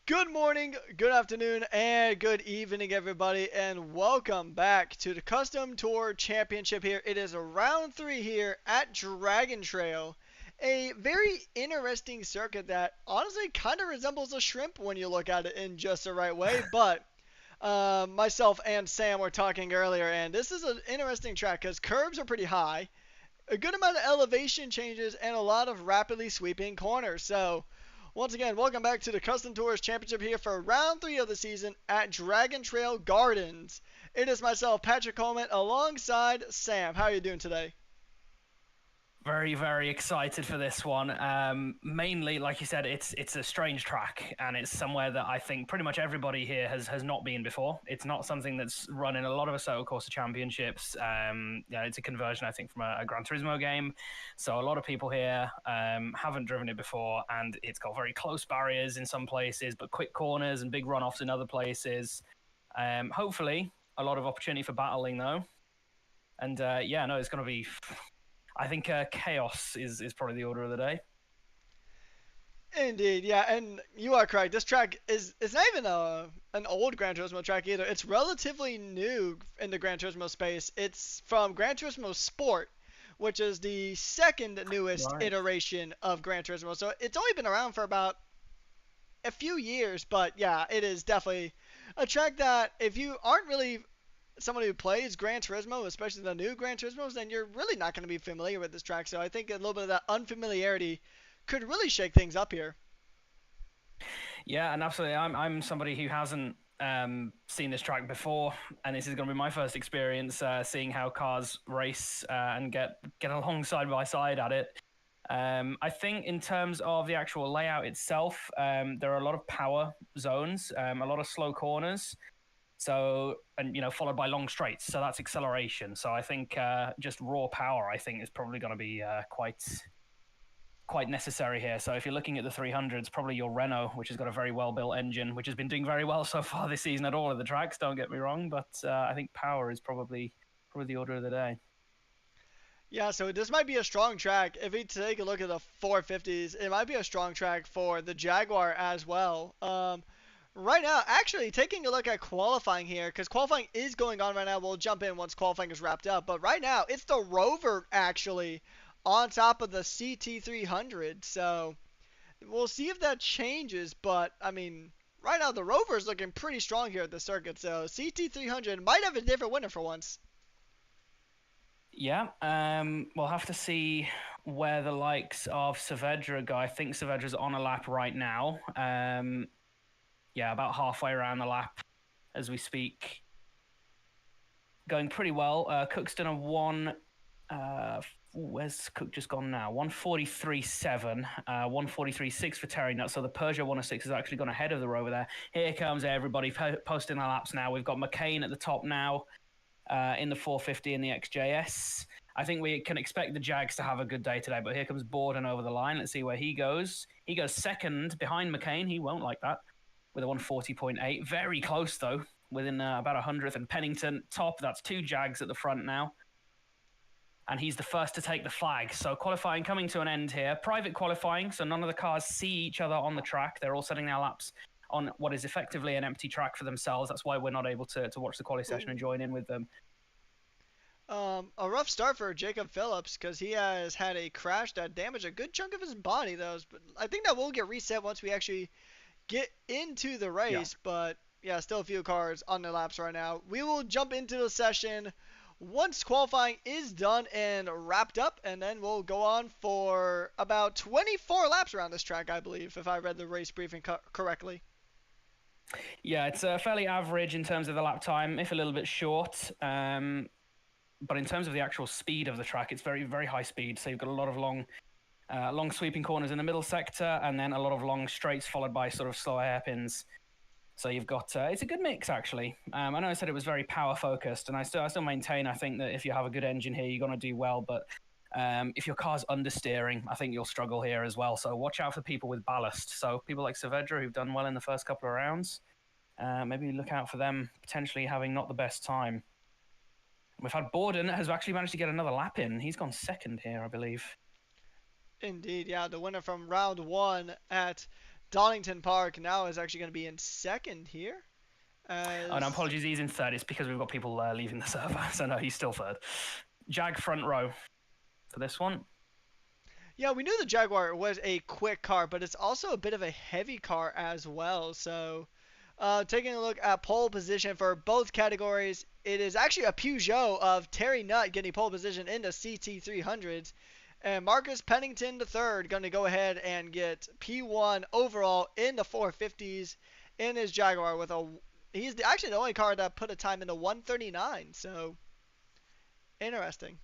Good morning, good afternoon, and good evening, everybody, and welcome back to the Custom Tour Championship here. It is round three here at Dragon Trail, a very interesting circuit that honestly kind of resembles a shrimp when you look at it in just the right way. But myself and Sam were talking earlier, and this is an interesting track because curves are pretty high, a good amount of elevation changes, and a lot of rapidly sweeping corners. So, once again, welcome back to the Custom Tours Championship here for round three of the season at Dragon Trail Gardens. It is myself, Patrick Coleman, alongside Sam. How are you doing today? Very, very excited for this one. Mainly, like you said, it's a strange track, and it's somewhere that I think pretty much everybody here has not been before. It's not something that's run in a lot of Assetto Corsa championships. Yeah, it's a conversion, I think, from a Gran Turismo game. So a lot of people here haven't driven it before, and it's got very close barriers in some places, but quick corners and big runoffs in other places. Hopefully, a lot of opportunity for battling though. And yeah, no, it's going to be I think chaos is probably the order of the day. Indeed, yeah, and you are correct. This track is not even an old Gran Turismo track either. It's relatively new in the Gran Turismo space. It's from Gran Turismo Sport, which is the second newest Right. iteration of Gran Turismo. So it's only been around for about a few years, but yeah, it is definitely a track that if you aren't really someone who plays Gran Turismo, especially the new Gran Turismos, then you're really not going to be familiar with this track. So I think a little bit of that unfamiliarity could really shake things up here. Yeah, and absolutely. I'm somebody who hasn't seen this track before, and this is going to be my first experience seeing how cars race and get along side by side at it. I think in terms of the actual layout itself, there are a lot of power zones, a lot of slow corners. So, and followed by long straights. So that's acceleration. So I think just raw power, I think, is probably going to be quite necessary here. So if you're looking at the 300s, probably your Renault, which has got a very well built engine, which has been doing very well so far this season at all of the tracks. Don't get me wrong, but I think power is probably the order of the day. Yeah, so this might be a strong track. If we take a look at the 450s, it might be a strong track for the Jaguar as well. Right now, actually taking a look at qualifying here, because qualifying is going on right now. We'll jump in once qualifying is wrapped up. But right now, it's the Rover actually on top of the CT300. So we'll see if that changes. But I mean, right now the Rover is looking pretty strong here at the circuit. So CT300 might have a different winner for once. Yeah, we'll have to see where the likes of Saavedra go. I think Saavedra's on a lap right now. Yeah, about halfway around the lap as we speak. Going pretty well. Cook's done a one. Where's Cook just gone now? 143.7, 143.6 for Terry Nutt. So the Peugeot 106 has actually gone ahead of the Rover there. Here comes everybody posting their laps now. We've got McCain at the top now in the 450 and the XJS. I think we can expect the Jags to have a good day today, but here comes Borden over the line. Let's see where he goes. He goes second behind McCain. He won't like that with a 140.8. Very close, though, within about a hundredth. And Pennington top. That's two Jags at the front now. And he's the first to take the flag. So qualifying coming to an end here. Private qualifying, so none of the cars see each other on the track. They're all setting their laps on what is effectively an empty track for themselves. That's why we're not able to watch the quali session and Ooh. join in with them. A rough start for Jacob Phillips because he has had a crash that damaged a good chunk of his body, though. But I think that will get reset once we actually get into the Yeah. race. But yeah, still a few cars on their laps right now. We will jump into the session once qualifying is done and wrapped up, and then we'll go on for about 24 laps around this track, I believe, if I read the race briefing correctly. Yeah, it's fairly average in terms of the lap time, if a little bit short. But in terms of the actual speed of the track, it's very, very high speed. So you've got a lot of long sweeping corners in the middle sector, and then a lot of long straights followed by sort of slow hairpins. So you've got it's a good mix actually. I know I said it was very power focused, and I still maintain I think that if you have a good engine here, you're going to do well. But if your car's understeering, I think you'll struggle here as well. So watch out for people with ballast. So people like Saavedra who've done well in the first couple of rounds, maybe look out for them potentially having not the best time. We've had Borden has actually managed to get another lap in. He's gone second here, I believe. Indeed, yeah, the winner from round one at Donington Park now is actually going to be in second here. Oh, no, apologies, he's in third. It's because we've got people leaving the server. So, no, he's still third. Jag front row for this one. Yeah, we knew the Jaguar was a quick car, but it's also a bit of a heavy car as well. So, taking a look at pole position for both categories, it is actually a Peugeot of Terry Nutt getting pole position in the CT300s. And Marcus Pennington III going to go ahead and get P1 overall in the 450s in his Jaguar with a... He's actually the only car that put a time in the 139. So, interesting.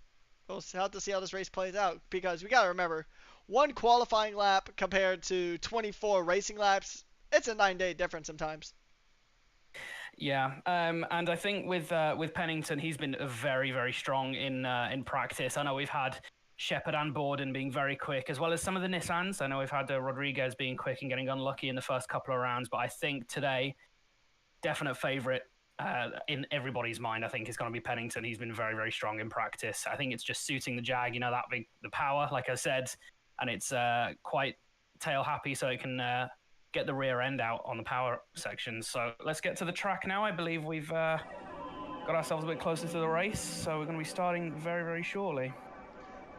We'll have to see how this race plays out because we got to remember, one qualifying lap compared to 24 racing laps, it's a 9-day difference sometimes. Yeah, and I think with Pennington, he's been very, very strong in practice. I know we've had Shepard and Borden being very quick, as well as some of the Nissans. I know we've had Rodriguez being quick and getting unlucky in the first couple of rounds, but I think today, definite favourite in everybody's mind, I think, is going to be Pennington. He's been very, very strong in practice. I think it's just suiting the Jag, that big, the power, like I said, and it's quite tail happy, so it can get the rear end out on the power sections. So let's get to the track now. I believe we've got ourselves a bit closer to the race, so we're going to be starting very, very shortly.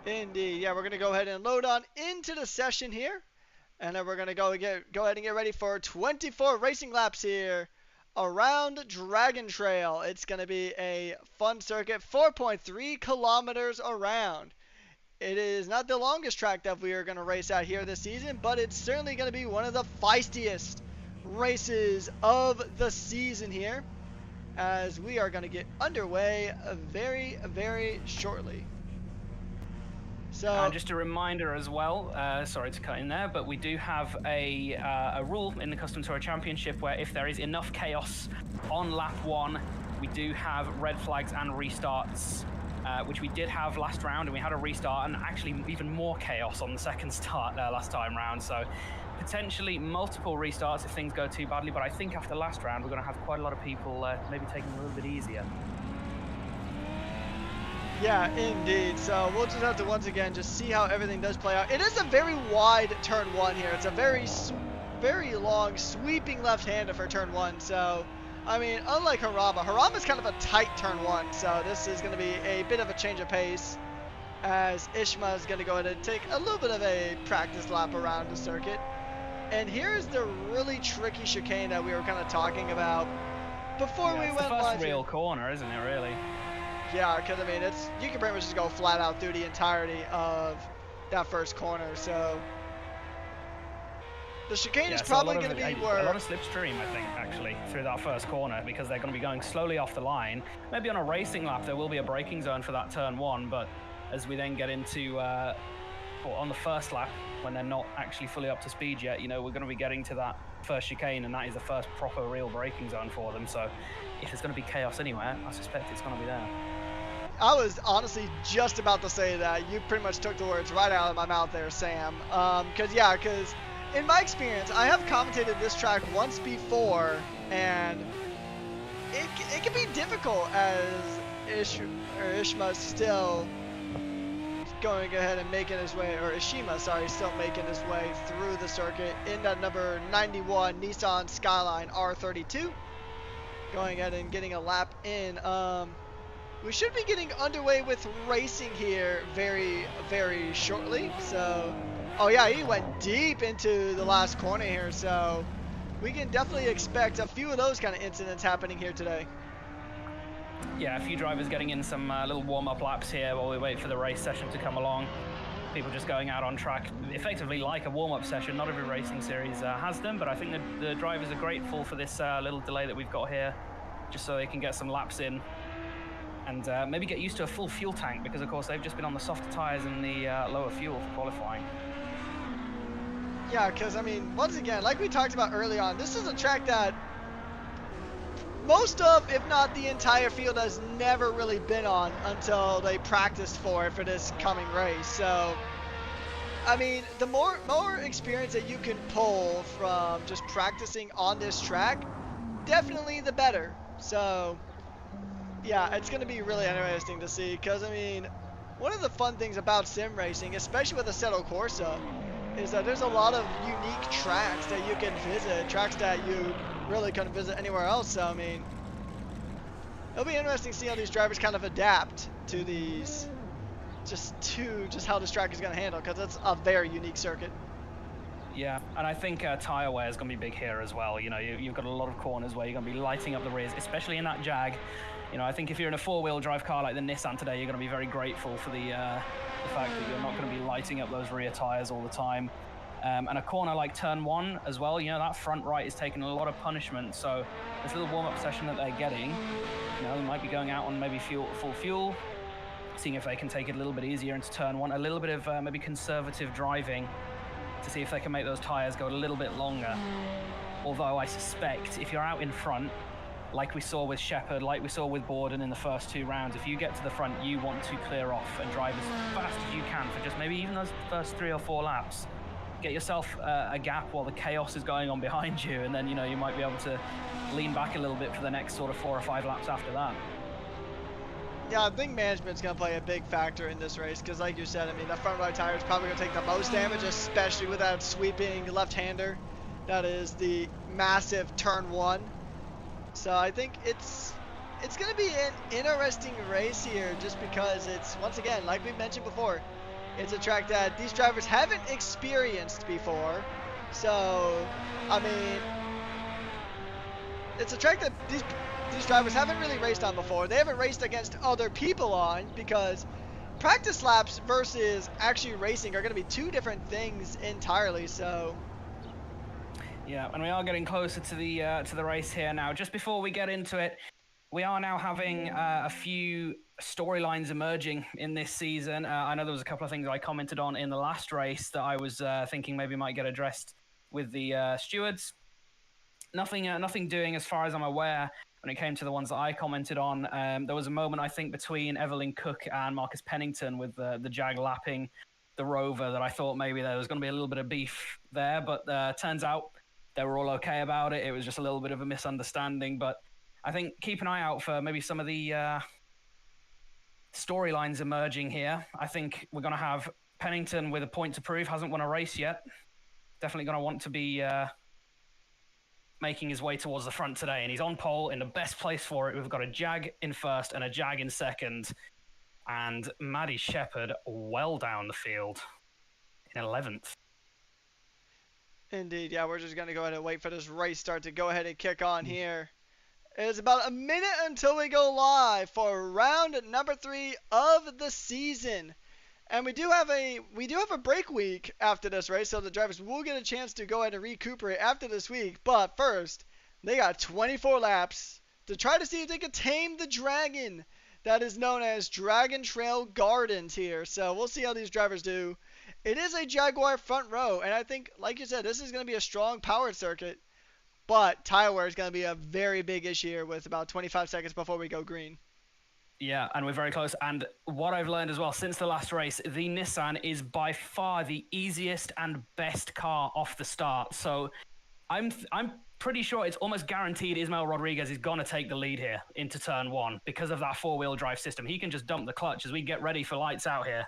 Indeed. Yeah, we're going to go ahead and load on into the session here, and then we're going to go ahead and get ready for 24 racing laps here around Dragon Trail. It's going to be a fun circuit, 4.3 kilometers around. It is not the longest track that we are going to race at here this season, but it's certainly going to be one of the feistiest races of the season here, as we are going to get underway very, very shortly. So, just a reminder as well, sorry to cut in there, but we do have a rule in the Custom Tour Championship where if there is enough chaos on lap 1, we do have red flags and restarts, which we did have last round, and we had a restart and actually even more chaos on the second start last time round. So potentially multiple restarts if things go too badly, but I think after last round we're going to have quite a lot of people maybe taking it a little bit easier. Yeah, indeed. So we'll just have to once again just see how everything does play out. It is a very wide turn 1 here. It's a very long sweeping left-hander for turn 1. So, I mean, unlike Harama's kind of a tight turn 1. So this is going to be a bit of a change of pace, as Ishma is going to go ahead and take a little bit of a practice lap around the circuit. And here's the really tricky chicane that we were kind of talking about before we went live. It's the first real corner, isn't it, really? Yeah, because I mean, you can pretty much just go flat out through the entirety of that first corner. So the chicane is probably going to be where a lot of slipstream, I think, actually, through that first corner, because they're going to be going slowly off the line. Maybe on a racing lap there will be a braking zone for that turn 1, but as we then get into on the first lap, when they're not actually fully up to speed yet, we're going to be getting to that first chicane, and that is the first proper real braking zone for them. So if there's going to be chaos anywhere, I suspect it's going to be there. I was honestly just about to say that. You pretty much took the words right out of my mouth there, Sam. Because in my experience, I have commentated this track once before, and it can be difficult as Ishma still going ahead and making his way, or Ishima, sorry, still making his way through the circuit in that number 91 Nissan Skyline R32. Going ahead and getting a lap in. We should be getting underway with racing here very, very shortly. So, oh yeah, he went deep into the last corner here. So we can definitely expect a few of those kind of incidents happening here today. Yeah, a few drivers getting in some little warm-up laps here while we wait for the race session to come along. People just going out on track, effectively like a warm-up session. Not every racing series has them, but I think the drivers are grateful for this little delay that we've got here, just so they can get some laps in and maybe get used to a full fuel tank, because of course they've just been on the softer tyres and the lower fuel for qualifying. Yeah, because I mean, once again, like we talked about early on, this is a track that most of, if not the entire field, has never really been on until they practiced for it for this coming race. So, I mean, the more experience that you can pull from just practicing on this track, definitely the better. So, yeah, it's going to be really interesting to see, because, I mean, one of the fun things about sim racing, especially with Assetto Corsa, is that there's a lot of unique tracks that you can visit, tracks that you really couldn't visit anywhere else. So, I mean, it'll be interesting to see how these drivers kind of adapt to these, just how this track is going to handle, because it's a very unique circuit. Yeah, and I think tyre wear is going to be big here as well. You know, you've got a lot of corners where you're going to be lighting up the rears, especially in that Jag. You know, I think if you're in a four-wheel drive car like the Nissan today, you're going to be very grateful for the fact that you're not going to be lighting up those rear tyres all the time. And a corner like turn 1 as well, you know, that front right is taking a lot of punishment. So this little warm-up session that they're getting, you know, they might be going out on maybe full fuel, seeing if they can take it a little bit easier into turn 1, a little bit of maybe conservative driving to see if they can make those tyres go a little bit longer. Although I suspect if you're out in front, like we saw with Shepherd, like we saw with Borden in the first 2 rounds, if you get to the front, you want to clear off and drive as fast as you can for just maybe even those first 3 or 4 laps. Get yourself a gap while the chaos is going on behind you, and then, you know, you might be able to lean back a little bit for the next sort of 4 or 5 laps after that. Yeah, I think management's going to play a big factor in this race because, like you said, I mean, that front right tire is probably going to take the most damage, especially with that sweeping left-hander. That is the massive turn 1. So I think it's going to be an interesting race here just because it's, once again, like we mentioned before, it's a track that these drivers haven't experienced before. So, I mean, it's a track that these drivers haven't really raced on before. They haven't raced against other people on because practice laps versus actually racing are going to be 2 different things entirely. So, yeah, and we are getting closer to the race here now. Just before we get into it, we are now having a few storylines emerging in this season. I know there was a couple of things I commented on in the last race that I was thinking maybe might get addressed with the stewards. Nothing doing as far as I'm aware when it came to the ones that I commented on. There was a moment, I think, between Evelyn Cook and Marcus Pennington with the Jag lapping the Rover that I thought maybe there was going to be a little bit of beef there, but turns out they were all okay about it. It was just a little bit of a misunderstanding, but I think keep an eye out for maybe some of the storylines emerging here. I think we're going to have Pennington with a point to prove, hasn't won a race yet. Definitely going to want to be making his way towards the front today, and he's on pole in the best place for it. We've got a Jag in first and a Jag in second, and Maddie Shepherd well down the field in 11th. indeed, yeah, we're just going to go ahead and wait for this race start to go ahead and kick on here. It's about a minute until we go live for round number 3 of the season. And we do have a break week after this race, so the drivers will get a chance to go ahead and recuperate after this week. But first, they got 24 laps to try to see if they can tame the dragon that is known as Dragon Trail Gardens here. So we'll see how these drivers do. It is a Jaguar front row, and I think, like you said, this is going to be a strong powered circuit. But tire wear is going to be a very big issue here with about 25 seconds before we go green. Yeah, and we're very close. And what I've learned as well since the last race, the Nissan is by far the easiest and best car off the start. So I'm pretty sure it's almost guaranteed Ismael Rodriguez is going to take the lead here into turn 1 because of that 4-wheel drive system. He can just dump the clutch as we get ready for lights out here.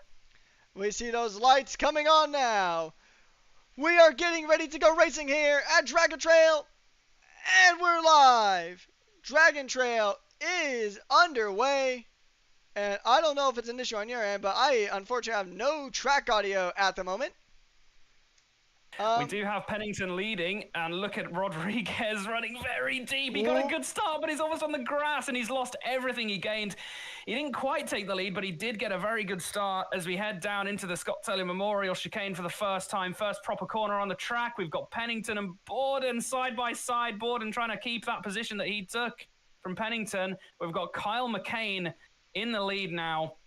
We see those lights coming on now. We are getting ready to go racing here at Dragon Trail. And we're live. Dragon Trail is underway. And I don't know if it's an issue on your end, but I unfortunately have no track audio at the moment. We do have Pennington leading, and look at Rodriguez running very deep. He got a good start, but he's almost on the grass, and he's lost everything he gained. He didn't quite take the lead, but he did get a very good start as we head down into the Scott Taylor Memorial chicane for the first time. First proper corner on the track. We've got Pennington and Borden side by side. Borden trying to keep that position that he took from Pennington. We've got Kyle McCain in the lead now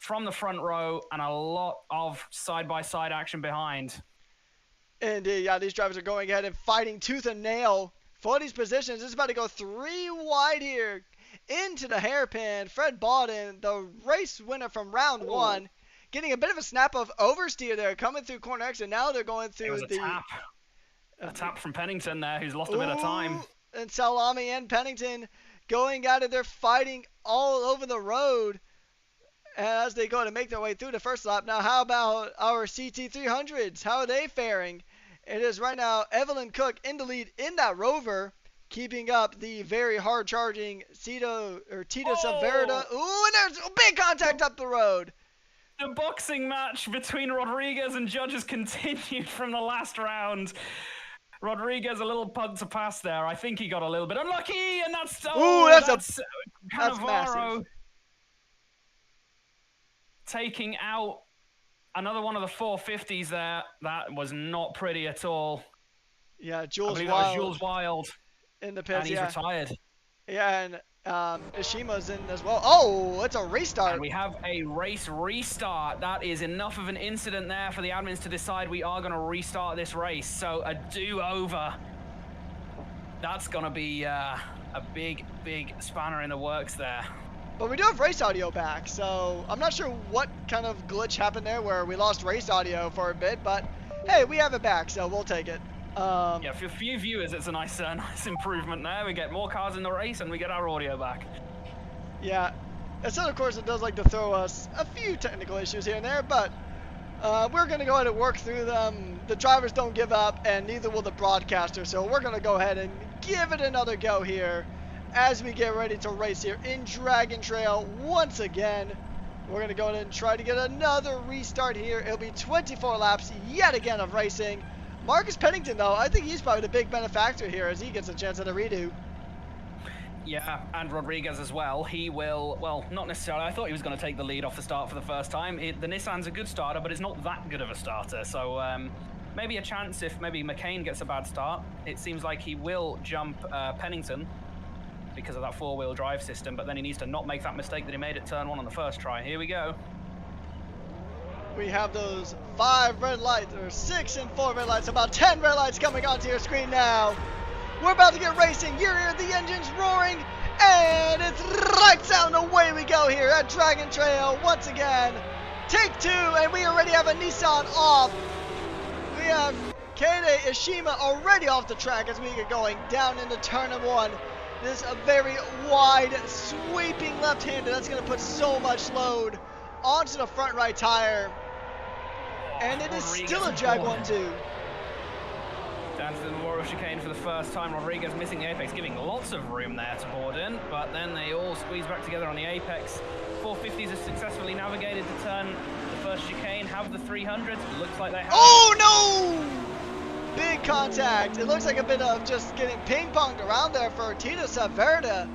from the front row, and a lot of side-by-side action behind. Indeed, yeah, these drivers are going ahead and fighting tooth and nail for these positions. It's about to go 3 wide here into the hairpin. Fred Bawden, the race winner from round 1, getting a bit of a snap of oversteer there, coming through corner X, and now they're going through a tap from Pennington there, who's lost a bit of time. And Salami and Pennington going at it. They're fighting all over the road. as they go to make their way through the first lap. Now, how about our CT300s? How are they faring? It is right now Evelyn Cook in the lead in that Rover, keeping up the very hard-charging Tito Saverda. Ooh, and there's a big contact up the road. The boxing match between Rodriguez and Judges continued from the last round. Rodriguez a little punt to pass there. I think he got a little bit unlucky, and that's that's Cannavaro massive. Taking out another one of the 450s there. That was not pretty at all. Yeah, Jules Wild in the pits, and he's retired. Yeah, and Ishima's in as well. Oh, it's a restart. And we have a race restart. That is enough of an incident there for the admins to decide we are going to restart this race. So a do-over. That's going to be a big, big spanner in the works there. But we do have race audio back, so I'm not sure what kind of glitch happened there where we lost race audio for a bit, but hey, we have it back, so we'll take it. Yeah, for a few viewers, it's a nice improvement there. We get more cars in the race, and we get our audio back. Yeah, and so of course it does like to throw us a few technical issues here and there, but we're going to go ahead and work through them. The drivers don't give up, and neither will the broadcaster, so we're going to go ahead and give it another go here as we get ready to race here in Dragon Trail once again. We're going to go ahead and try to get another restart here. It'll be 24 laps yet again of racing. Marcus Pennington, though, I think he's probably the big benefactor here as he gets a chance at a redo. Yeah, and Rodriguez as well. He will, well, not necessarily. I thought he was going to take the lead off the start for the first time. The Nissan's a good starter, but it's not that good of a starter. So maybe a chance if maybe McCain gets a bad start. It seems like he will jump Pennington because of that four-wheel drive system, but then he needs to not make that mistake that he made at turn one on the first try. Here we go. We have those 5 red lights, or 6 and 4 red lights, about 10 red lights coming onto your screen now. We're about to get racing. You hear the engines roaring, and it's lights out and away we go here at Dragon Trail once again. Take 2, and we already have a Nissan off. We have Keide Ishima already off the track as we get going down into turn 1. This is a very wide, sweeping left-hander. That's going to put so much load onto the front right tire. And it is still a drag 1-2. Down to the Memorial Chicane for the first time. Rodriguez missing the apex, giving lots of room there to Borden, but then they all squeeze back together on the apex. 450s have successfully navigated to turn the first chicane. Have the 300s. Looks like they have. Oh no! Big contact. It looks like a bit of just getting ping-ponged around there for Tito Saverda.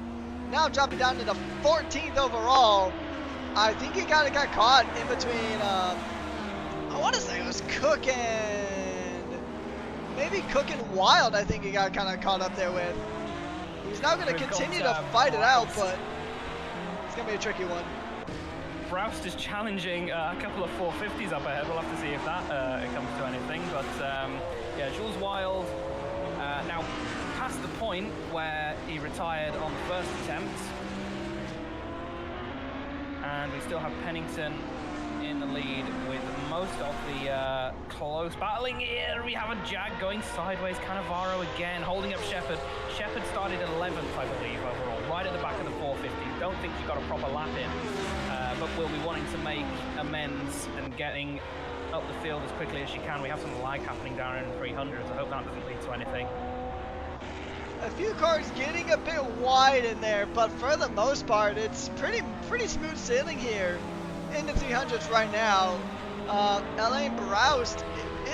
Now dropping down to the 14th overall. I think he kind of got caught in between, I want to say it was Cook and maybe Cook and Wild. I think he got kind of caught up there with. He's now going to continue to fight it out, but it's going to be a tricky one. Proust is challenging a couple of 450s up ahead. We'll have to see if that it comes to anything. But yeah, Jules Wild now past the point where he retired on the first attempt. And we still have Pennington in the lead with most of the close battling here. We have a Jag going sideways. Cannavaro again holding up Shepherd. Shepherd started 11th, I believe, overall, right at the back of the 450. Don't think she got a proper lap in, but we'll be wanting to make amends and getting up the field as quickly as she can. We have some lag happening down in the 300s. I hope that doesn't lead to anything. A few cars getting a bit wide in there, but for the most part, it's pretty smooth sailing here in the 300s right now. Elaine Broust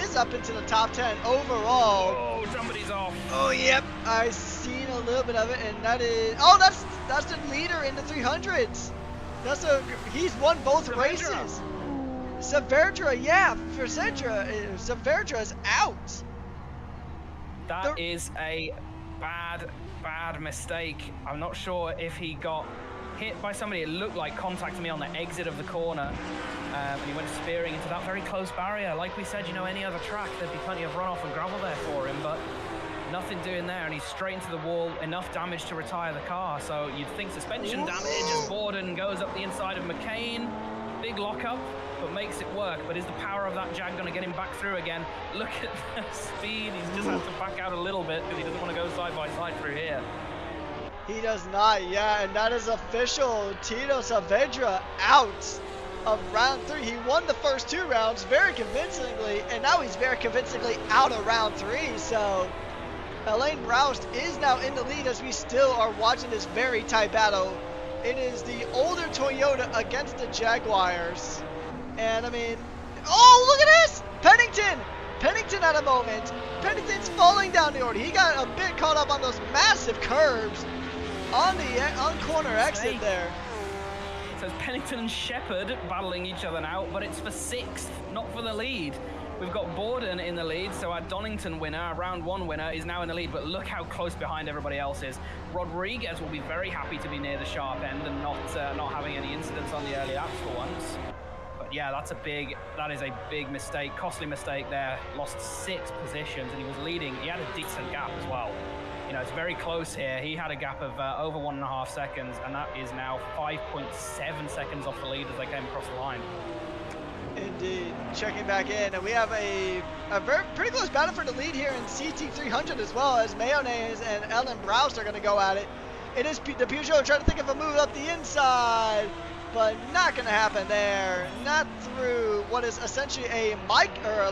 is up into the top 10 overall. Oh, somebody's off. Oh, yep. I've seen a little bit of it, and that is... Oh, that's the leader in the 300s. He's won both races. Saverdra, yeah, for Saverdra is out. That is a bad mistake. I'm not sure if he got hit by somebody. It looked like contact to me on the exit of the corner, and he went spearing into that very close barrier. Like we said, you know, any other track, there'd be plenty of runoff and gravel there for him, but nothing doing there, and he's straight into the wall. Enough damage to retire the car, so you'd think suspension damage as Borden goes up the inside of McCain. Big lockup, but makes it work. But is the power of that Jag going to get him back through again? Look at the speed. He's just has to back out a little bit because he doesn't want to go side by side through here. He does not, yeah, and that is official. Tito Saavedra out. of round 3. He won the first 2 rounds very convincingly, and now he's very convincingly out of round 3. So Alain Proust is now in the lead as we still are watching this very tight battle. It is the older Toyota against the Jaguars. And I mean, oh, look at this! Pennington at a moment. Pennington's falling down the order. He got a bit caught up on those massive curves on the corner exit there. So it's Pennington and Shepherd battling each other now, but it's for 6th, not for the lead. We've got Borden in the lead, so our Donington winner, our round 1 winner, is now in the lead, but look how close behind everybody else is. Rodriguez will be very happy to be near the sharp end and not having any incidents on the early laps for once. But yeah, that is a big mistake, costly mistake there. Lost 6 positions and he was leading. He had a decent gap as well. You know, it's very close here. He had a gap of over 1.5 seconds, and that is now 5.7 seconds off the lead as they came across the line. Indeed. Checking back in, and we have a pretty close battle for the lead here in CT300 as well, as Mayonnaise and Ellen Proust are going to go at it. It is the Peugeot trying to think of a move up the inside, but not going to happen there. Not through what is essentially a micro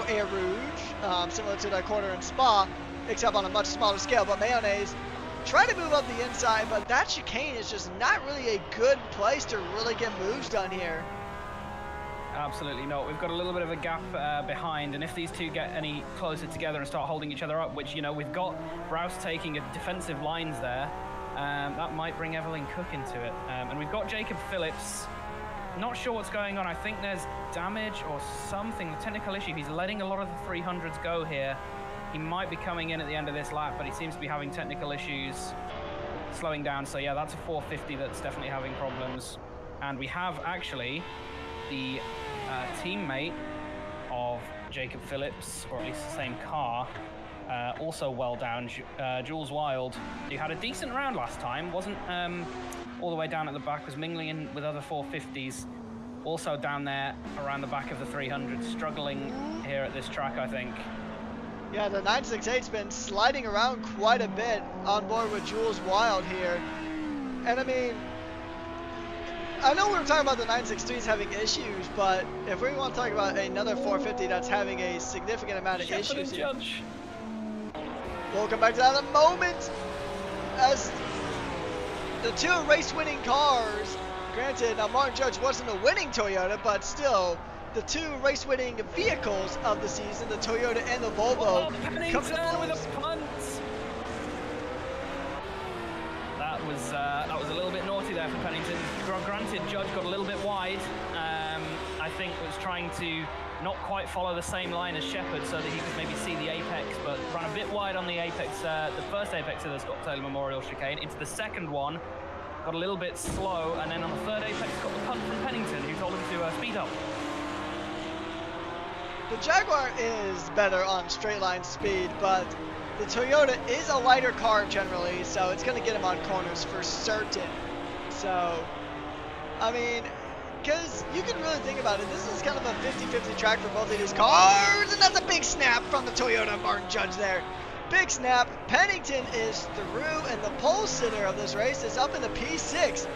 Air Rouge, similar to that corner in Spa, except on a much smaller scale. But Mayonnaise trying to move up the inside, but that chicane is just not really a good place to really get moves done here. Absolutely not. We've got a little bit of a gap behind, and if these two get any closer together and start holding each other up, which, you know, we've got Rouse taking a defensive lines there, that might bring Evelyn Cook into it. And we've got Jacob Phillips. Not sure what's going on. I think there's damage or something, a technical issue. He's letting a lot of the 300s go here. He might be coming in at the end of this lap, but he seems to be having technical issues, slowing down. So yeah, that's a 450 that's definitely having problems. And we have actually the teammate of Jacob Phillips, or at least the same car, also well down, Jules Wild, who had a decent round last time, wasn't all the way down at the back, was mingling in with other 450s, also down there around the back of the 300, struggling here at this track, I think. Yeah, the 968's been sliding around quite a bit on board with Jules Wild here. And I mean, I know we were talking about the 963s having issues, but if we want to talk about another 450 that's having a significant amount of issues here, we'll come back to that in a moment. As the 2 race-winning cars, granted, now Martin Judge wasn't a winning Toyota, but still, the 2 race-winning vehicles of the season, the Toyota and the Volvo, come to with a punt. That was a little bit naughty there for Pennington. Granted, Judge got a little bit wide. I think was trying to not quite follow the same line as Shepherd so that he could maybe see the apex, but ran a bit wide on the apex, the first apex of the Scott Taylor Memorial chicane. Into the second one, got a little bit slow, and then on the third apex got the punt from Pennington, who told him to speed up. The Jaguar is better on straight line speed, but the Toyota is a lighter car generally, so it's going to get him on corners for certain. So, I mean, because you can really think about it, this is kind of a 50-50 track for both of these cars, and that's a big snap from the Toyota Martin Judge there. Big snap. Pennington is through, and the pole sitter of this race is up in the P6.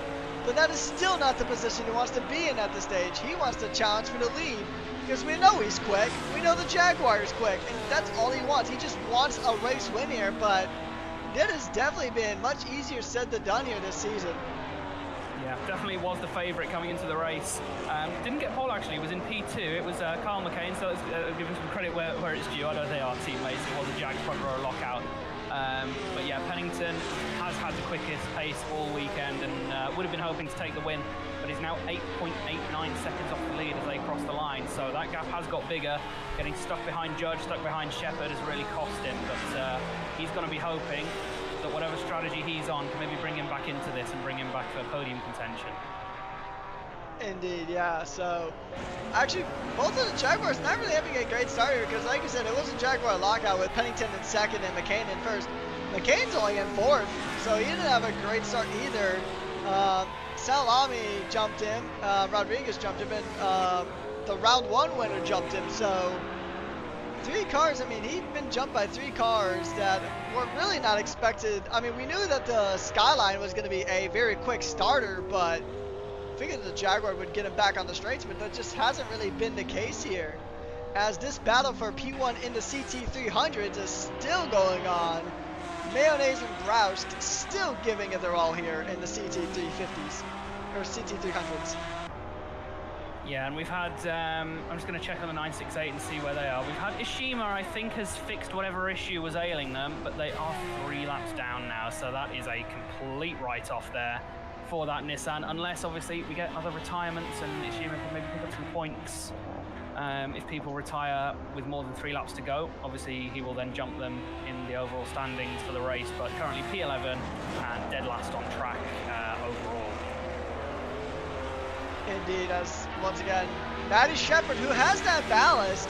But that is still not the position he wants to be in at this stage. He wants to challenge for the lead. Because we know he's quick, we know the Jaguar is quick, and that's all he wants. He just wants a race win here, but that has definitely been much easier said than done here this season. Yeah, definitely was the favourite coming into the race. Didn't get pole actually, was in P2. It was Carl McCain, so let's give him some credit where it's due. I know they are teammates, it was a Jag front row lockout. But yeah, Pennington has had the quickest pace all weekend and would have been hoping to take the win, but is now 8.89 seconds off the lead as they cross the line. So that gap has got bigger. Getting stuck behind Judge, stuck behind Shepherd has really cost him, but he's going to be hoping that whatever strategy he's on can maybe bring him back into this and bring him back to podium contention. Indeed, yeah. So, actually, both of the Jaguars not really having a great start here because, like I said, it was a Jaguar lockout with Pennington in second and McCain in first. McCain's only in fourth, so he didn't have a great start either. Salami jumped him, Rodriguez jumped him, and the round 1 winner jumped him. So, 3 cars, I mean, he'd been jumped by 3 cars that were really not expected. I mean, we knew that the Skyline was going to be a very quick starter, but figured the Jaguar would get him back on the straights, but that just hasn't really been the case here. As this battle for P1 in the CT300s is still going on. Mayonnaise and Broust still giving it their all here in the CT350s, or CT300s. Yeah, and we've had, I'm just going to check on the 968 and see where they are. We've had Ishima, I think, has fixed whatever issue was ailing them, but they are 3 laps down now, so that is a complete write-off there for that Nissan, unless, obviously, we get other retirements and Ishima can maybe pick up some points. If people retire with more than 3 laps to go, obviously he will then jump them in the overall standings for the race, but currently P11 and dead last on track overall. Indeed, as once again, Matty Shepherd, who has that ballast,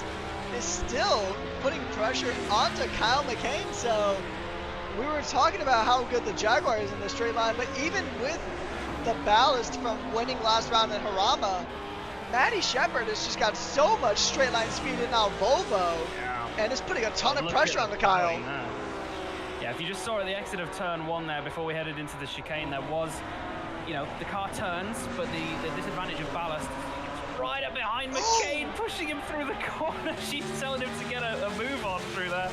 is still putting pressure onto Kyle McCain. So we were talking about how good the Jaguar is in the straight line, but even with the ballast from winning last round in Harama, Matty Shepherd has just got so much straight line speed in now Volvo, and is putting a ton of pressure on the Kyle. Yeah, if you just saw at the exit of turn 1 there, before we headed into the chicane, there was, you know, the car turns, but the disadvantage of ballast is right up behind McCain, pushing him through the corner. She's telling him to get a move on through there.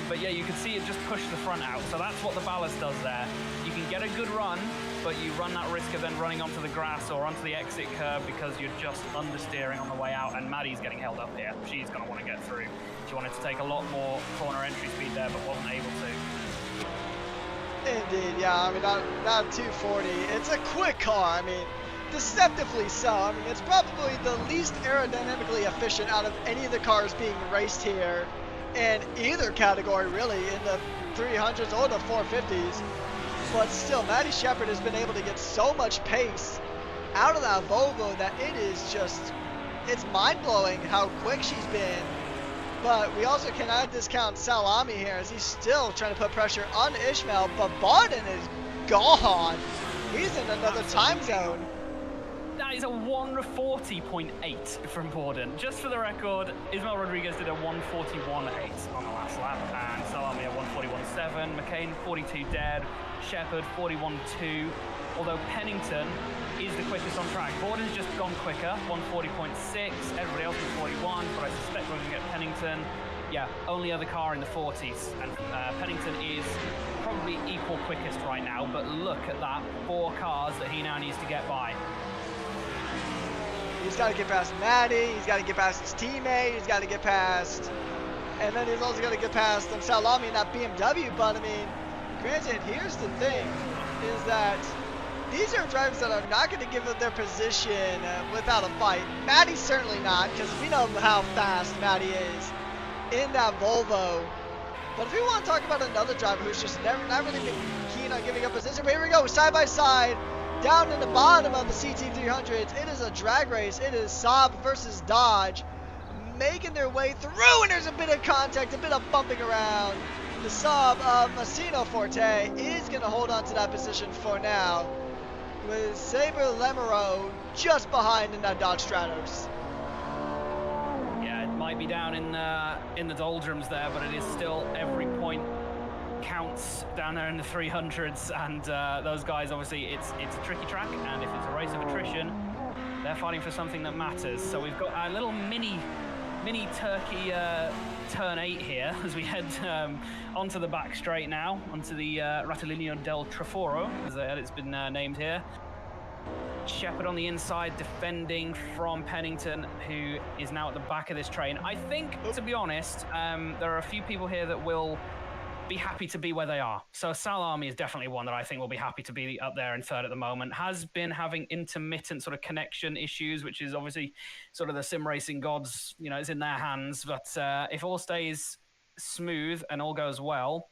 But yeah, you can see it just push the front out. So that's what the ballast does there. You can get a good run, but you run that risk of then running onto the grass or onto the exit curb because you're just understeering on the way out, and Maddie's getting held up here. She's going to want to get through. She wanted to take a lot more corner entry speed there, but wasn't able to. Indeed, yeah, I mean, not 240. It's a quick car, I mean, deceptively so. I mean, it's probably the least aerodynamically efficient out of any of the cars being raced here in either category, really, in the 300s or the 450s. But still, Matty Shepherd has been able to get so much pace out of that Volvo that it is just, it's mind-blowing how quick she's been. But we also cannot discount Salami here as he's still trying to put pressure on Ishmael, but Barden is gone. He's in another time zone. That is a 140.8 from Borden. Just for the record, Ismael Rodriguez did a 141.8 on the last lap, and Salami a 141.7, McCain 42 dead, Shepherd 41.2, although Pennington is the quickest on track. Borden's just gone quicker, 140.6, everybody else is 41, but I suspect we're going to get Pennington. Yeah, only other car in the 40s, and Pennington is probably equal quickest right now, but look at that, 4 cars that he now needs to get by. He's got to get past Matty, he's got to get past his teammate, he's got to get past, and then he's also got to get past Salami in that BMW, but I mean, granted, here's the thing, is that these are drivers that are not going to give up their position without a fight. Matty's certainly not, because we know how fast Matty is in that Volvo. But if we want to talk about another driver who's just not really been keen on giving up position, but here we go, side by side, down in the bottom of the CT300s, it is a drag race. It is Saab versus Dodge, making their way through, and there's a bit of contact, a bit of bumping around. The Saab of Massino Forte is going to hold on to that position for now, with Saber Lemero just behind in that Dodge Stratos. Yeah, it might be down in the doldrums there, but it is still every point counts down there in the 300s, and those guys, obviously, it's a tricky track, and if it's a race of attrition, they're fighting for something that matters. So we've got a little mini turkey turn 8 here as we head onto the back straight now, onto the Ratilineo del Traforo, as it's been named here. Shepherd on the inside defending from Pennington, who is now at the back of this train. I think, to be honest, there are a few people here that will be happy to be where they are. So Salami is definitely one that I think will be happy to be up there in third at the moment. Has been having intermittent sort of connection issues, which is obviously sort of the sim racing gods, you know, it's in their hands. But if all stays smooth and all goes well,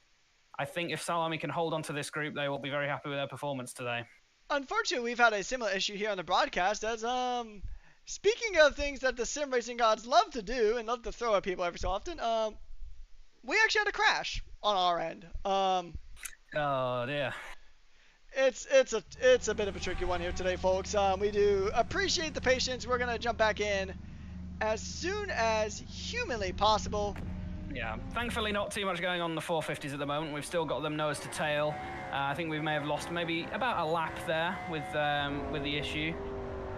I think if Salami can hold on to this group, they will be very happy with their performance today. Unfortunately, we've had a similar issue here on the broadcast as, speaking of things that the sim racing gods love to do and love to throw at people every so often, we actually had a crash on our end. Oh dear. It's a bit of a tricky one here today, folks. We do appreciate the patience. We're gonna jump back in as soon as humanly possible. Yeah, thankfully not too much going on the 450s at the moment. We've still got them nose to tail. I think we may have lost maybe about a lap there with the issue.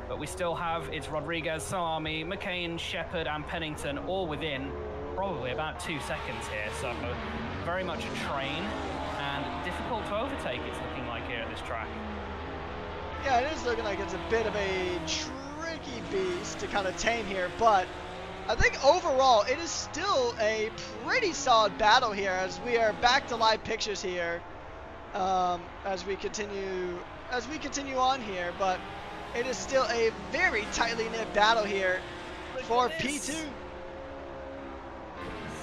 But we still have, it's Rodriguez, Salami, McCain, Shepherd, and Pennington all within probably about 2 seconds here. So very much a train and difficult to overtake, it's looking like here at this track. Yeah, it is looking like it's a bit of a tricky beast to kind of tame here, but I think overall it is still a pretty solid battle here as we are back to live pictures here as we continue on here, but it is still a very tightly knit battle here for P2.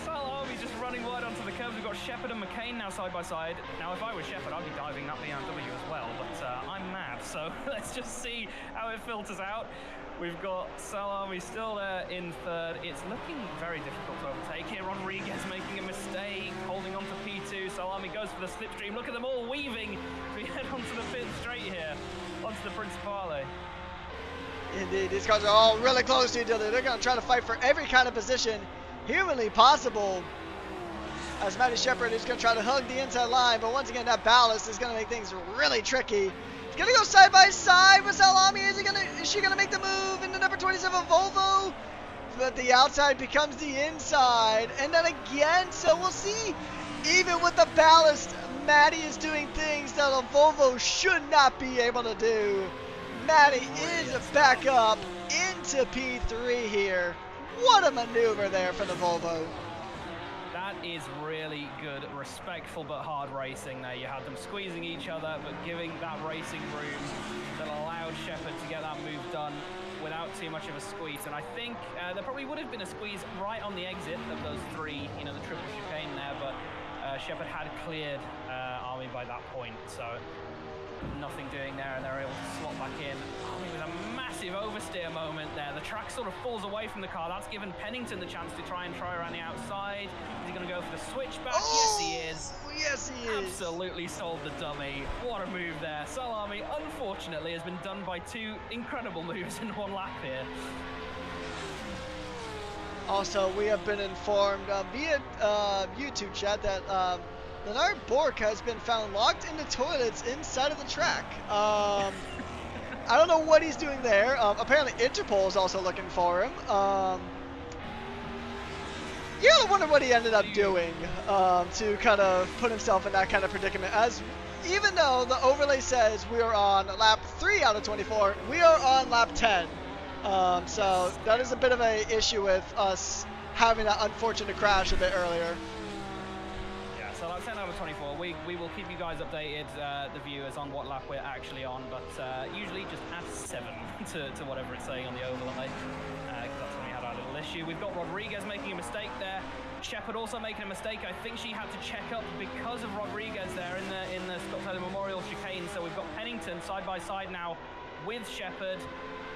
Salami just running wide onto the curves. We've got Shepherd and McCain now side by side. Now, if I was Shepherd, I'd be diving up the BMW as well, but I'm mad, so let's just see how it filters out. We've got Salami still there in third. It's looking very difficult to overtake here. Rodriguez making a mistake, holding on to P2. Salami goes for the slipstream. Look at them all weaving. We head onto the pit straight here, onto the Principale. Indeed, these cars are all really close to each other. They're going to try to fight for every kind of position humanly possible. As Matty Shepherd is going to try to hug the inside line, but once again, that ballast is going to make things really tricky. He's going to go side by side with Salami. Is she going to make the move into number 27 Volvo? But the outside becomes the inside. And then again, so we'll see. Even with the ballast, Matty is doing things that a Volvo should not be able to do. Matty is back up into P3 here. What a maneuver there for the Volvo. That is really good, respectful but hard racing there. You had them squeezing each other, but giving that racing room that allowed Shepherd to get that move done without too much of a squeeze. And I think there probably would have been a squeeze right on the exit of those three, you know, the triple chicane there, but Shepherd had cleared Army by that point, so nothing doing there, and they're able to slot back in. Army with a massive oversteer moment there. The track sort of falls away from the car. That's given Pennington the chance to try around the outside. Is he going to go for the switchback? Oh, yes, he is. Yes, he is. Absolutely sold the dummy. What a move there. Salami, unfortunately, has been done by two incredible moves in one lap here. Also, we have been informed via YouTube chat that Leonard Bork has been found locked in the toilets inside of the track. I don't know what he's doing there. Apparently Interpol is also looking for him. You gotta wonder what he ended up doing to kind of put himself in that kind of predicament. As even though the overlay says we are on lap 3 out of 24, we are on lap 10. So that is a bit of a issue with us having that unfortunate crash a bit earlier. Yeah, so lap 10 out of 24. We will keep you guys updated, the viewers, on what lap we're actually on, but usually just add 7 to whatever it's saying on the overlay, because that's when we had our little issue. We've got Rodriguez making a mistake there. Shepherd also making a mistake. I think she had to check up because of Rodriguez there in the Scott Taylor Memorial chicane. So we've got Pennington side by side now with Shepherd.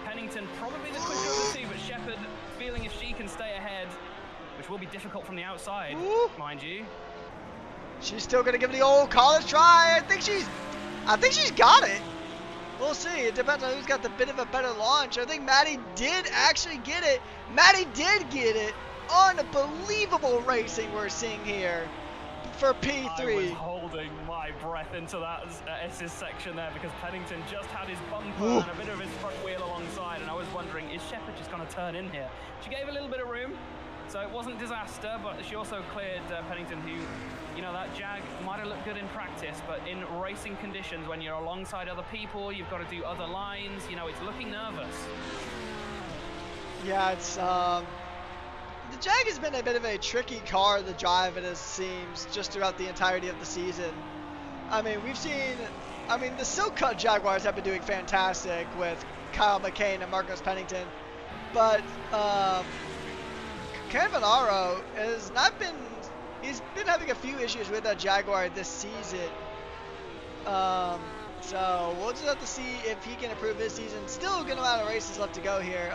Pennington probably the quicker of the two, but Shepherd feeling if she can stay ahead, which will be difficult from the outside, mind you. She's still gonna give it the old college try. I think she's got it. We'll see. It depends on who's got the bit of a better launch. I think Maddie did actually get it. Maddie did get it. Unbelievable racing we're seeing here for P3. I was holding my breath into that S's section there because Pennington just had his bumper and a bit of his front wheel alongside, and I was wondering, is Shepherd just going to turn in here? She gave a little bit of room, so it wasn't disaster, but she also cleared Pennington, who, you know, that Jag might have looked good in practice, but in racing conditions, when you're alongside other people, you've got to do other lines, you know, it's looking nervous. Yeah, it's the Jag has been a bit of a tricky car to drive, it seems, just throughout the entirety of the season. I mean, the Silk Cut Jaguars have been doing fantastic with Kyle McCain and Marcos Pennington, but Canvanaro he's been having a few issues with that Jaguar this season. So we'll just have to see if he can improve his season. Still a good amount of races left to go here.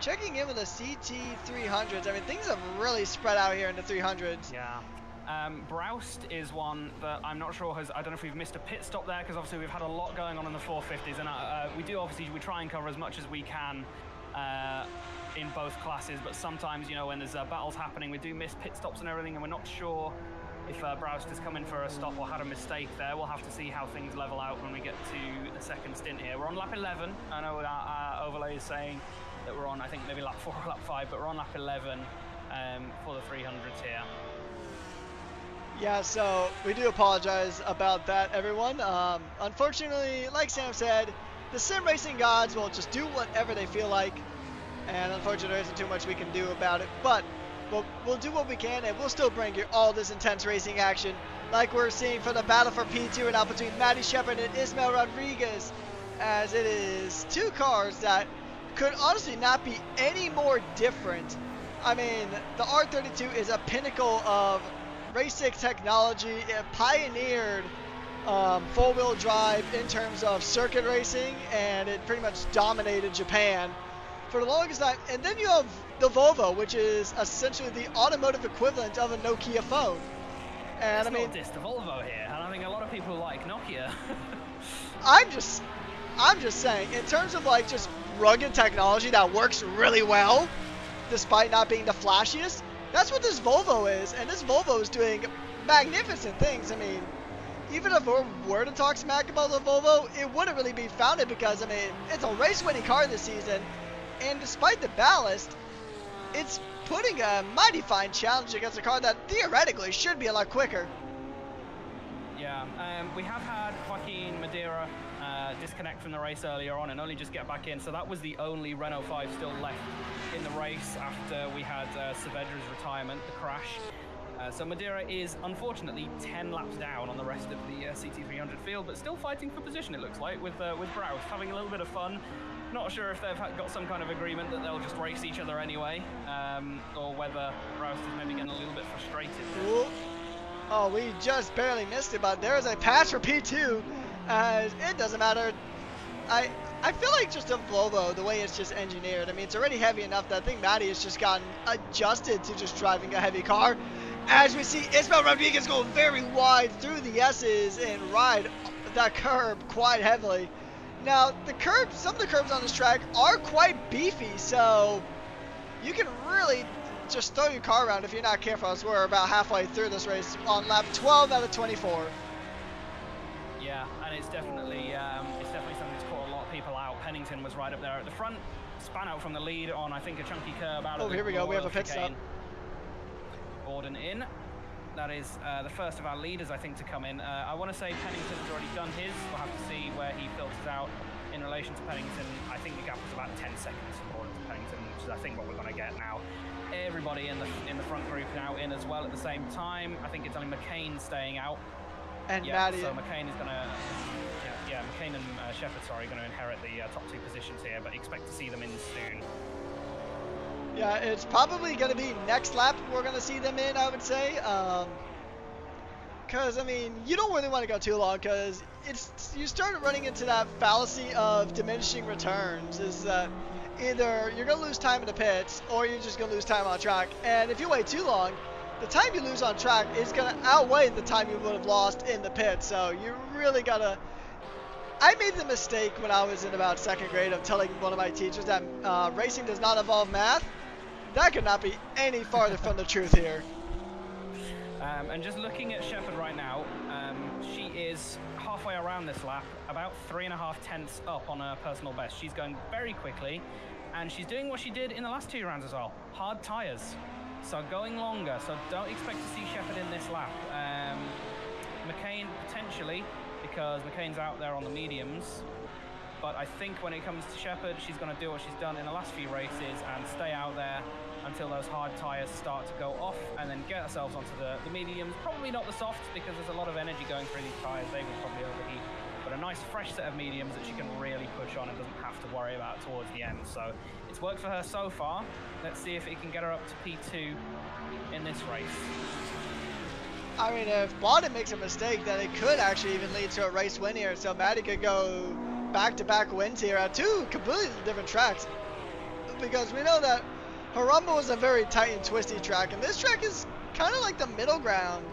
Checking in with the CT300s, I mean, things have really spread out here in the 300s. Yeah. Broust is one that I'm not sure I don't know if we've missed a pit stop there, because obviously we've had a lot going on in the 450s, and we try and cover as much as we can in both classes, but sometimes, you know, when there's battles happening, we do miss pit stops and everything, and we're not sure if Broust has come in for a stop or had a mistake there. We'll have to see how things level out when we get to the second stint here. We're on lap 11. I know our overlay is saying that we're on, I think, maybe lap 4 or lap 5, but we're on lap 11 for the 300s here. Yeah, so we do apologize about that, everyone. Unfortunately, like Sam said, the sim racing gods will just do whatever they feel like, and unfortunately there isn't too much we can do about it, but we'll do what we can, and we'll still bring you all this intense racing action like we're seeing for the battle for P2 and now between Matty Shepard and Ismael Rodriguez, as it is two cars that could honestly not be any more different. I mean, the R32 is a pinnacle of Race 6 technology. It pioneered four-wheel drive in terms of circuit racing, and it pretty much dominated Japan for the longest time. And then you have the Volvo, which is essentially the automotive equivalent of a Nokia phone. And I mean, it's the Volvo here, and I think a lot of people like Nokia. I'm just saying, in terms of like just rugged technology that works really well, despite not being the flashiest, that's what this Volvo is, and this Volvo is doing magnificent things. I mean, even if we were to talk smack about the Volvo, it wouldn't really be founded because, I mean, it's a race-winning car this season, and despite the ballast, it's putting a mighty fine challenge against a car that theoretically should be a lot quicker. Yeah, we have had Joaquin Madeira disconnect from the race earlier on and only just get back in, so that was the only Renault 5 still left in the race after we had Saavedra's retirement, the crash. So Madeira is unfortunately 10 laps down on the rest of the CT300 field, but still fighting for position, it looks like, with Broust, having a little bit of fun. Not sure if they've got some kind of agreement that they'll just race each other anyway, or whether Broust is maybe getting a little bit frustrated. Ooh. Oh, we just barely missed it, but there is a pass for P2. It doesn't matter. I feel like just a Volvo, the way it's just engineered, I mean, it's already heavy enough that I think Matty has just gotten adjusted to just driving a heavy car. As we see Ismael Rodriguez go very wide through the S's and ride that curb quite heavily. Now, some of the curbs on this track are quite beefy, so you can really just throw your car around if you're not careful, as we're about halfway through this race on lap 12 out of 24. Yeah, and it's definitely something that's caught a lot of people out. Pennington was right up there at the front, span out from the lead on, I think, a chunky curb out of the... Oh, here we go, we have a pit stop. Gordon in. That is the first of our leaders, I think, to come in. I want to say Pennington's already done his. We'll have to see where he filters out in relation to Pennington. I think the gap was about 10 seconds from Gordon to Pennington, which is, I think, what we're going to get now. Everybody in the front group now in as well at the same time. I think it's only McCain staying out. And yeah, Matty. so McCain is going to... Yeah, McCain and Shepard, sorry, going to inherit the top two positions here, but expect to see them in soon. Yeah, it's probably going to be next lap we're going to see them in, I would say. Because, I mean, you don't really want to go too long because you start running into that fallacy of diminishing returns, is that either you're going to lose time in the pits or you're just going to lose time on track. And if you wait too long, the time you lose on track is going to outweigh the time you would have lost in the pit. So you really got to... I made the mistake when I was in about second grade of telling one of my teachers that racing does not involve math. That could not be any farther from the truth here. And just looking at Shepard right now, she is halfway around this lap, about 3.5 tenths up on her personal best. She's going very quickly, and she's doing what she did in the last two rounds as well. Hard tyres. So going longer, so don't expect to see Shepard in this lap. McCain potentially, because McCain's out there on the mediums. But I think when it comes to Shepard, she's going to do what she's done in the last few races and stay out there until those hard tyres start to go off and then get ourselves onto the mediums. Probably not the softs because there's a lot of energy going through these tyres. They will probably overheat. But a nice fresh set of mediums that she can really push on and doesn't have to worry about towards the end. So it's worked for her so far. Let's see if it can get her up to P2 in this race. I mean, if Blondin makes a mistake, then it could actually even lead to a race win here. So Matty could go back-to-back wins here at two completely different tracks. Because we know that Haramba was a very tight and twisty track, and this track is kind of like the middle ground.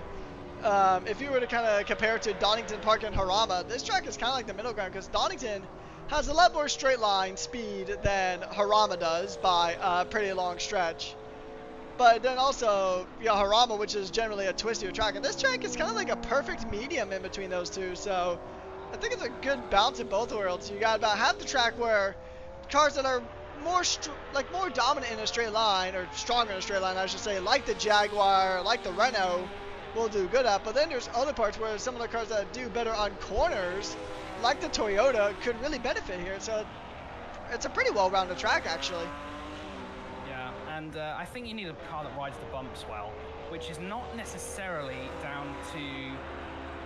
If you were to kind of compare it to Donington Park and Haramba, this track is kind of like the middle ground because Donington has a lot more straight line speed than Haramba does by a pretty long stretch. But then also, you know, Harama, which is generally a twistier track. And this track is kind of like a perfect medium in between those two. So I think it's a good balance in both worlds. You got about half the track where cars that are more dominant in a straight line, or stronger in a straight line, I should say, like the Jaguar, like the Renault, will do good at. But then there's other parts where some of the cars that do better on corners, like the Toyota, could really benefit here. So it's a pretty well-rounded track, actually. Yeah, and I think you need a car that rides the bumps well, which is not necessarily down to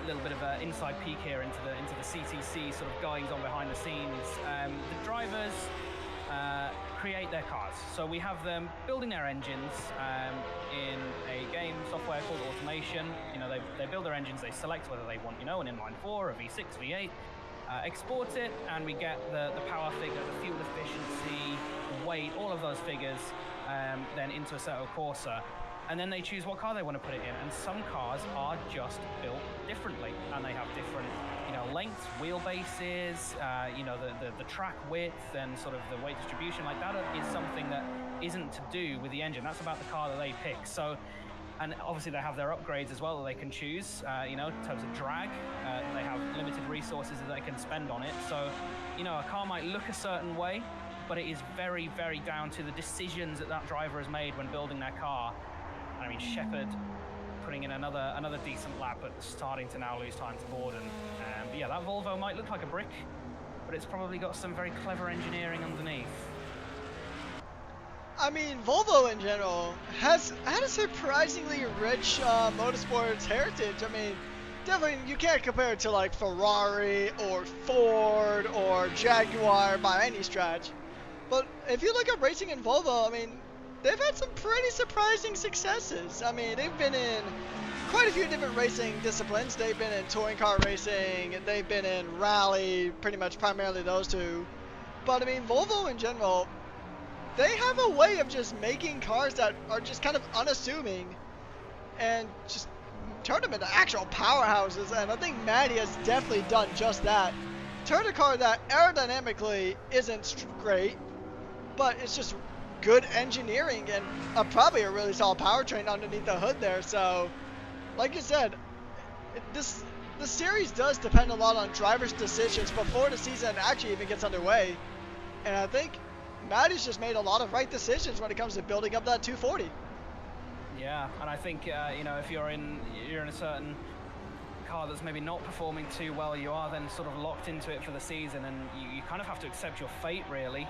a little bit of an inside peek here into the CTC sort of goings on behind the scenes. The drivers create their cars, so we have them building their engines in a game software called Automation. You know, they build their engines, they select whether they want, you know, an inline 4, a V6, V8, export it, and we get the power figure, the fuel efficiency, the weight, all of those figures then into Assetto Corsa. And then they choose what car they want to put it in. And some cars are just built differently, and they have different, you know, lengths, wheelbases, you know, the track width and sort of the weight distribution. Like that is something that isn't to do with the engine. That's about the car that they pick. So, and obviously they have their upgrades as well that they can choose, you know, in terms of drag. They have limited resources that they can spend on it. So, you know, a car might look a certain way, but it is very, very down to the decisions that driver has made when building their car. I mean, Shepard putting in another decent lap, but starting to now lose time to Borden. But yeah, that Volvo might look like a brick, but it's probably got some very clever engineering underneath. I mean, Volvo in general has had a surprisingly rich motorsports heritage. I mean, definitely you can't compare it to like Ferrari or Ford or Jaguar by any stretch. But if you look at racing in Volvo, I mean, they've had some pretty surprising successes. I mean, they've been in quite a few different racing disciplines. They've been in touring car racing, they've been in rally, pretty much primarily those two. But I mean, Volvo in general, they have a way of just making cars that are just kind of unassuming and just turn them into actual powerhouses. And I think Maddie has definitely done just that. Turned a car that aerodynamically isn't great, but it's just good engineering and probably a really solid powertrain underneath the hood there. So, like you said, the series does depend a lot on drivers' decisions before the season actually even gets underway. And I think Maddie's just made a lot of right decisions when it comes to building up that 240. Yeah, and I think you know, if you're in a certain car that's maybe not performing too well, you are then sort of locked into it for the season, and you kind of have to accept your fate really,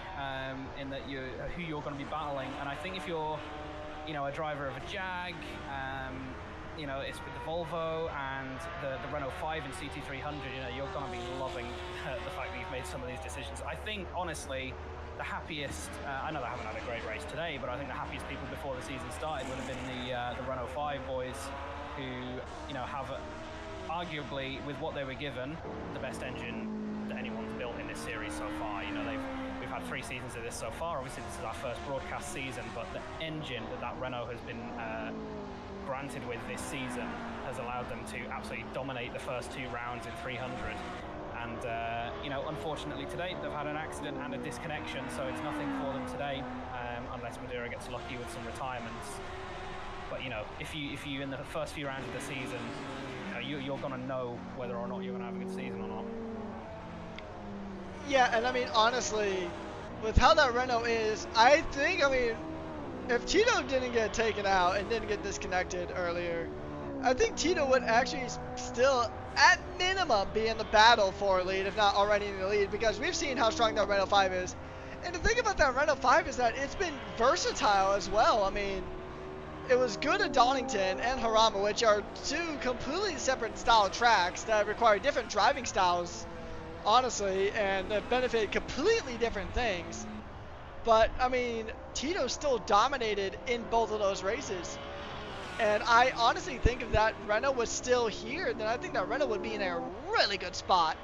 in that who you're going to be battling. And I think if you're, you know, a driver of a Jag, you know, it's with the Volvo and the Renault 5 and CT300, you know, you're going to be loving the fact that you've made some of these decisions. I think honestly the happiest, I know they haven't had a great race today, but I think the happiest people before the season started would have been the Renault 5 boys, who, you know, have arguably, with what they were given, the best engine that anyone's built in this series so far. You know, we've had 3 seasons of this so far. Obviously, this is our first broadcast season, but the engine that Renault has been granted with this season has allowed them to absolutely dominate the first 2 rounds in 300. And you know, unfortunately today they've had an accident and a disconnection, so it's nothing for them today, unless Madeira gets lucky with some retirements. But you know, if you in the first few rounds of the season, you're going to know whether or not you're going to have a good season or not. Yeah, and I mean, honestly, with how that Renault is, I think, I mean, if Tito didn't get taken out and didn't get disconnected earlier, I think Tito would actually still, at minimum, be in the battle for a lead, if not already in the lead, because we've seen how strong that Renault 5 is. And the thing about that Renault 5 is that it's been versatile as well. I mean, it was good at Donington and Harama, which are 2 completely separate style tracks that require different driving styles, honestly, and that benefit completely different things. But, I mean, Tito still dominated in both of those races. And I honestly think if that Renault was still here, then I think that Renault would be in a really good spot.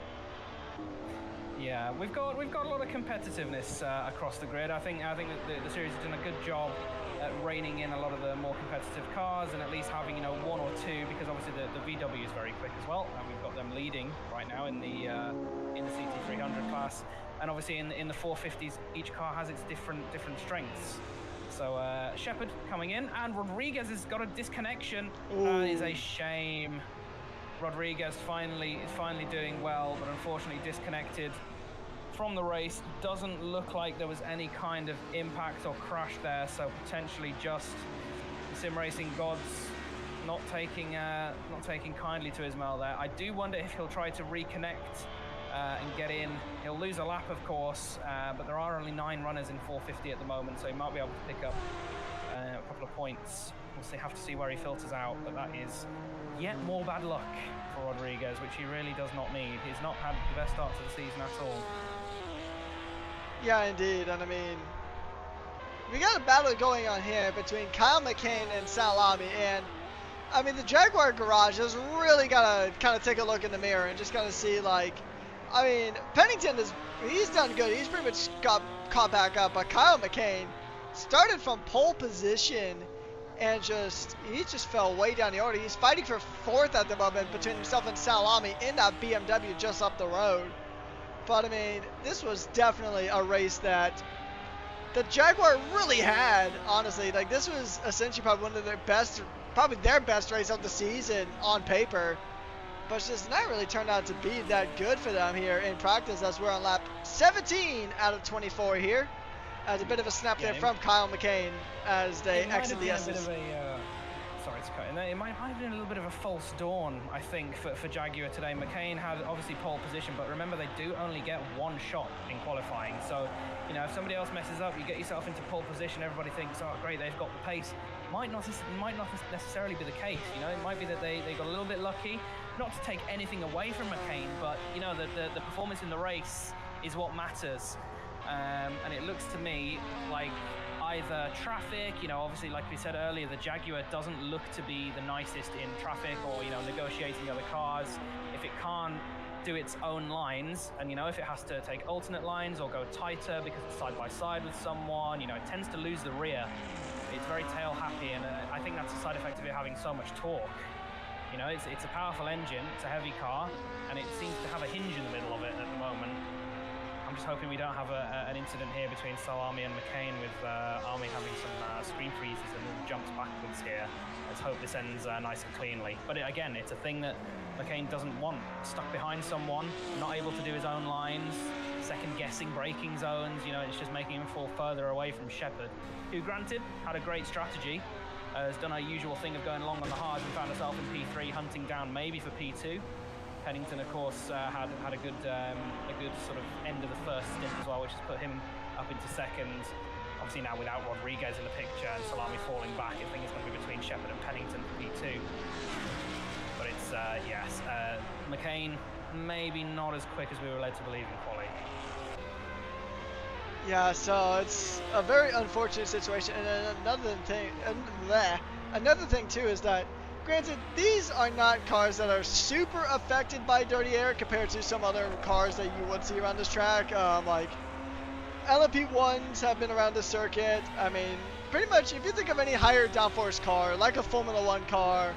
Yeah, we've got a lot of competitiveness across the grid. I think that the series has done a good job at reining in a lot of the more competitive cars, and at least having, you know, 1 or 2, because obviously the VW is very quick as well, and we've got them leading right now in the CT300 class, and obviously in the 450s each car has its different strengths. So Shepard coming in, and Rodriguez has got a disconnection. That is a shame. Rodriguez is finally doing well, but unfortunately disconnected from the race. Doesn't look like there was any kind of impact or crash there, so potentially just sim racing gods not taking kindly to his mail there. I do wonder if he'll try to reconnect and get in. He'll lose a lap, of course, but there are only 9 runners in 450 at the moment, so he might be able to pick up a couple of points. We'll have to see where he filters out, but that is yet more bad luck for Rodriguez, which he really does not need. He's not had the best start to the season at all. Yeah, indeed, and I mean, we got a battle going on here between Kyle McCain and Salami, and I mean, the Jaguar garage has really got to kind of take a look in the mirror and just kind of see, like, I mean, Pennington he's done good. He's pretty much got caught back up, but Kyle McCain started from pole position and he just fell way down the order. He's fighting for 4th at the moment between himself and Salami in that BMW just up the road. But I mean, this was definitely a race that the Jaguar really had, honestly. Like, this was essentially probably one of their best race of the season on paper. But it's just not really turned out to be that good for them here in practice, as we're on lap 17 out of 24 here. As a bit of a snap there from Kyle McCain as they exit the S's. Sorry to cut in there. It might have been a little bit of a false dawn, I think, for Jaguar today. McCain had obviously pole position, but remember they do only get 1 shot in qualifying. So, you know, if somebody else messes up, you get yourself into pole position, everybody thinks, oh great, they've got the pace. Might not necessarily be the case. You know, it might be that they got a little bit lucky. Not to take anything away from McCain, but you know, the performance in the race is what matters. And it looks to me like either traffic, you know, obviously like we said earlier, the Jaguar doesn't look to be the nicest in traffic or, you know, negotiating other cars. If it can't do its own lines, and you know, if it has to take alternate lines or go tighter because it's side by side with someone, you know, it tends to lose the rear. It's very tail happy, and I think that's a side effect of it having so much torque. You know, it's a powerful engine, it's a heavy car, and it seems to have a hinge in the middle of it at the moment. I'm just hoping we don't have an incident here between Salami and McCain with Army having some screen freezes and then jumps backwards here. Let's hope this ends nice and cleanly. But again, it's a thing that McCain doesn't want. Stuck behind someone, not able to do his own lines, second-guessing braking zones, you know, it's just making him fall further away from Shepard, who, granted, had a great strategy, has done our usual thing of going long on the hard and found herself in P3, hunting down maybe for P2. Pennington, of course, had a good sort of end of the first stint as well, which has put him up into second. Obviously now without Rodriguez in the picture and Salami falling back, I think it's going to be between Shepard and Pennington for P2. But it's, yes, McCain maybe not as quick as we were led to believe in quali. Yeah, so it's a very unfortunate situation. And another thing too is that, granted, these are not cars that are super affected by dirty air compared to some other cars that you would see around this track. Like LMP1s have been around the circuit. I mean, pretty much if you think of any higher downforce car, like a Formula 1 car,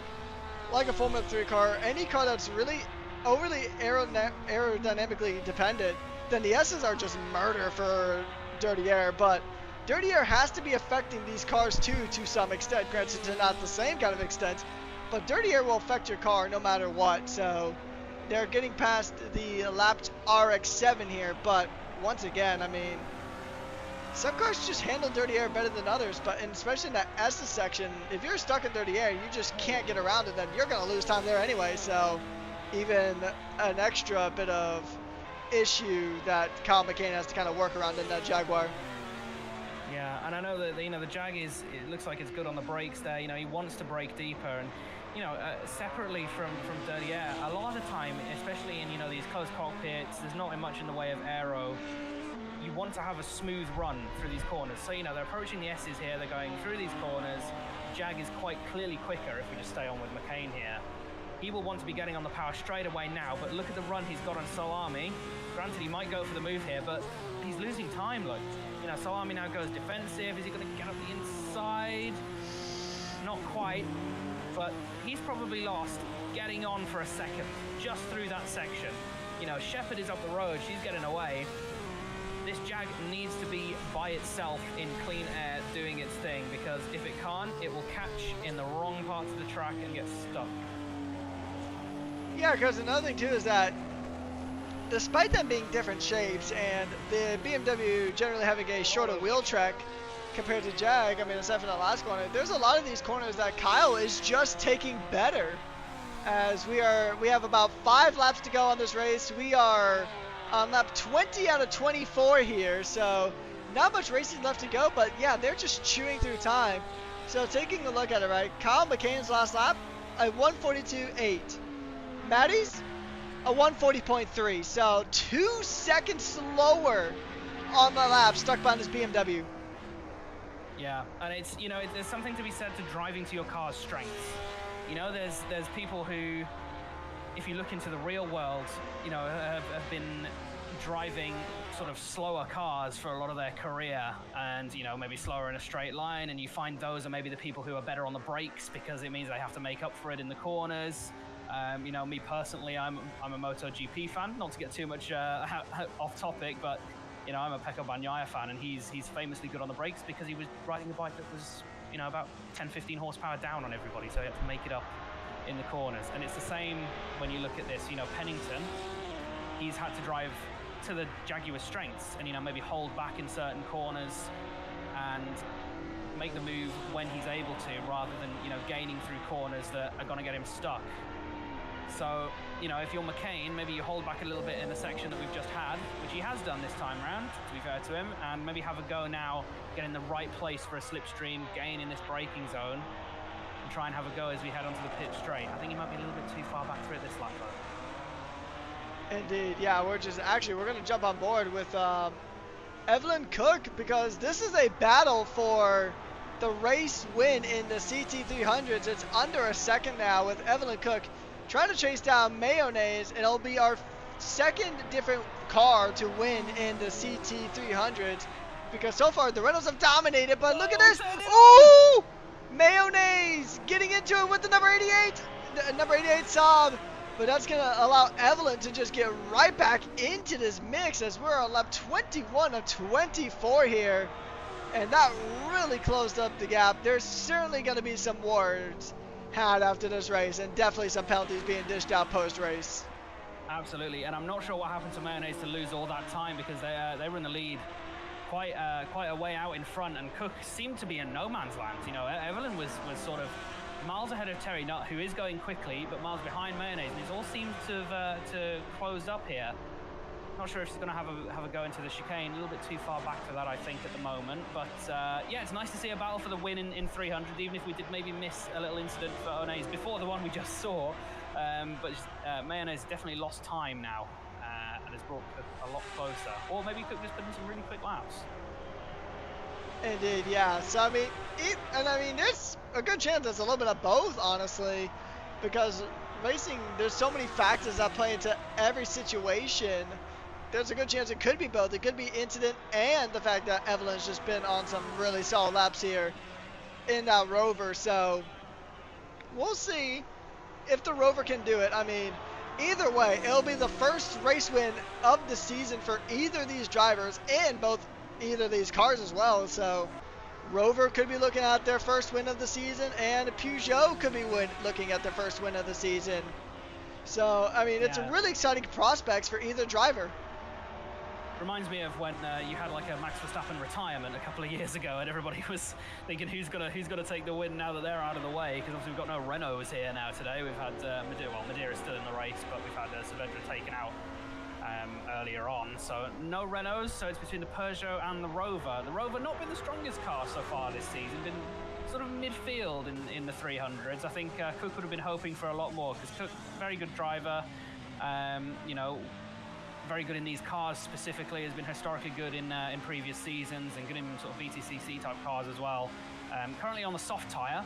like a Formula 3 car, any car that's really overly aerodynamically dependent, then the S's are just murder for dirty air. But dirty air has to be affecting these cars too, to some extent, granted to not the same kind of extent. But dirty air will affect your car no matter what. So they're getting past the lapped RX-7 here. But once again, I mean, some cars just handle dirty air better than others. But especially in that S's section, if you're stuck in dirty air, you just can't get around it. Then you're going to lose time there anyway. So even an extra bit of issue that Kyle McCain has to kind of work around in that Jaguar. Yeah, and I know that, you know, the Jag it looks like it's good on the brakes there. You know, he wants to brake deeper, and you know, separately from dirty air, a lot of the time, especially in, you know, these closed cockpits, there's not much in the way of aero. You want to have a smooth run through these corners. So, you know, they're approaching the S's here, they're going through these corners. Jag is quite clearly quicker if we just stay on with McCain here. He will want to be getting on the power straight away now, but look at the run he's got on Salami. Granted, he might go for the move here, but he's losing time, look. You know, Salami now goes defensive. Is he going to get up the inside? Not quite, but he's probably lost getting on for a second, just through that section. You know, Shepard is up the road, she's getting away. This Jag needs to be by itself in clean air doing its thing, because if it can't, it will catch in the wrong parts of the track and get stuck. Yeah, because another thing too is that despite them being different shapes and the BMW generally having a shorter wheel track compared to Jag, I mean, aside from the last corner, there's a lot of these corners that Kyle is just taking better. As we have about 5 laps to go on this race. We are on lap 20 out of 24 here, so not much racing left to go, but yeah, they're just chewing through time. So taking a look at it, right, Kyle McCain's last lap, a 142.8. Maddie's, a 140.3, so 2 seconds slower on the lap, stuck behind his BMW. Yeah, and it's, you know, there's something to be said to driving to your car's strengths. You know, there's people who, if you look into the real world, you know, have been driving sort of slower cars for a lot of their career, and, you know, maybe slower in a straight line, and you find those are maybe the people who are better on the brakes because it means they have to make up for it in the corners. You know, me personally, I'm a MotoGP fan, not to get too much off topic, but, you know, I'm a Pecco Bagnaia fan, and he's famously good on the brakes because he was riding a bike that was, you know, about 10-15 horsepower down on everybody, so he had to make it up in the corners. And it's the same when you look at this. You know, Pennington, he's had to drive to the Jaguar strengths and, you know, maybe hold back in certain corners and make the move when he's able to, rather than, you know, gaining through corners that are going to get him stuck. So, you know, if you're McCain, maybe you hold back a little bit in the section that we've just had, which he has done this time round, to be fair to him, and maybe have a go now, get in the right place for a slipstream, gain in this braking zone, and try and have a go as we head onto the pit straight. I think he might be a little bit too far back through it this lap, though. Indeed, yeah, we're going to jump on board with Evelyn Cook, because this is a battle for the race win in the CT300s. It's under a second now with Evelyn Cook trying to chase down Mayonnaise, and it'll be our second different car to win in the CT300s, because so far the Renaults have dominated, but look at this! Ooh! Mayonnaise getting into it with the number 88! The number 88 Saab, but that's going to allow Evelyn to just get right back into this mix as we're on lap 21 of 24 here, and that really closed up the gap. There's certainly going to be some words had after this race, and definitely some penalties being dished out post-race. Absolutely, and I'm not sure what happened to Mayonnaise to lose all that time, because they were in the lead quite a way out in front, and Cook seemed to be in no man's land. You know, Evelyn was sort of miles ahead of Terry Nutt, who is going quickly, but miles behind Mayonnaise, and it all seems to have to closed up here. Not sure if she's going to have a go into the chicane. A little bit too far back for that, I think, at the moment. But yeah, it's nice to see a battle for the win in 300, even if we did maybe miss a little incident for Onaise before the one we just saw. But Mayonnaise definitely lost time now and has brought Cook a lot closer. Or maybe Cook just put in some really quick laps. Indeed, yeah. So, I mean, there's a good chance it's a little bit of both, honestly, because racing, there's so many factors that play into every situation. There's a good chance it could be both. It could be incident and the fact that Evelyn's just been on some really solid laps here in that Rover. So we'll see if the Rover can do it. I mean, either way, it'll be the first race win of the season for either of these drivers and either of these cars as well. So Rover could be looking at their first win of the season, and Peugeot could be looking at their first win of the season. So, I mean, it's a really exciting prospects for either driver. Reminds me of when you had like a Max Verstappen retirement a couple of years ago, and everybody was thinking who's gonna take the win now that they're out of the way, because obviously we've got no Renaults here now today. We've had Madeira's still in the race, but we've had Saavedra taken out earlier on, so no Renaults. So it's between the Peugeot and the Rover. The Rover not been the strongest car so far this season, been sort of midfield in the 300s. I think Cook would have been hoping for a lot more, because Cook, very good driver, you know, very good in these cars specifically, has been historically good in previous seasons, and good in sort of VTCC type cars as well. Currently on the soft tyre,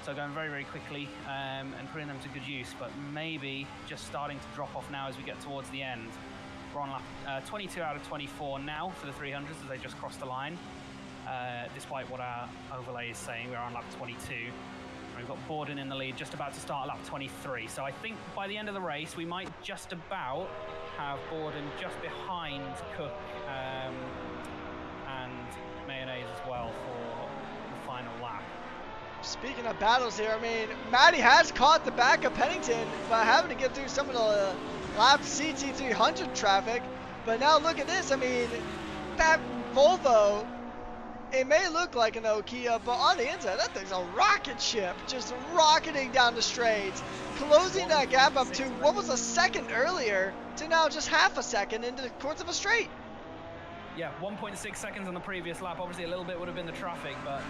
so going very, very quickly and putting them to good use, but maybe just starting to drop off now as we get towards the end. We're on lap 22 out of 24 now for the 300s as they just crossed the line. Despite what our overlay is saying, we're on lap 22. We've got Borden in the lead, just about to start lap 23. So I think by the end of the race, we might just about have Borden just behind Cook and Mayonnaise as well speaking of battles here, I mean, Maddie has caught the back of Pennington by having to get through some of the lap CT300 traffic. But now look at this. I mean, that Volvo, it may look like an Kia, but on the inside, that thing's a rocket ship, just rocketing down the straights, closing that gap up to what was a second earlier to now just half a second into the course of a straight. Yeah, 1.6 seconds on the previous lap. Obviously, a little bit would have been the traffic, but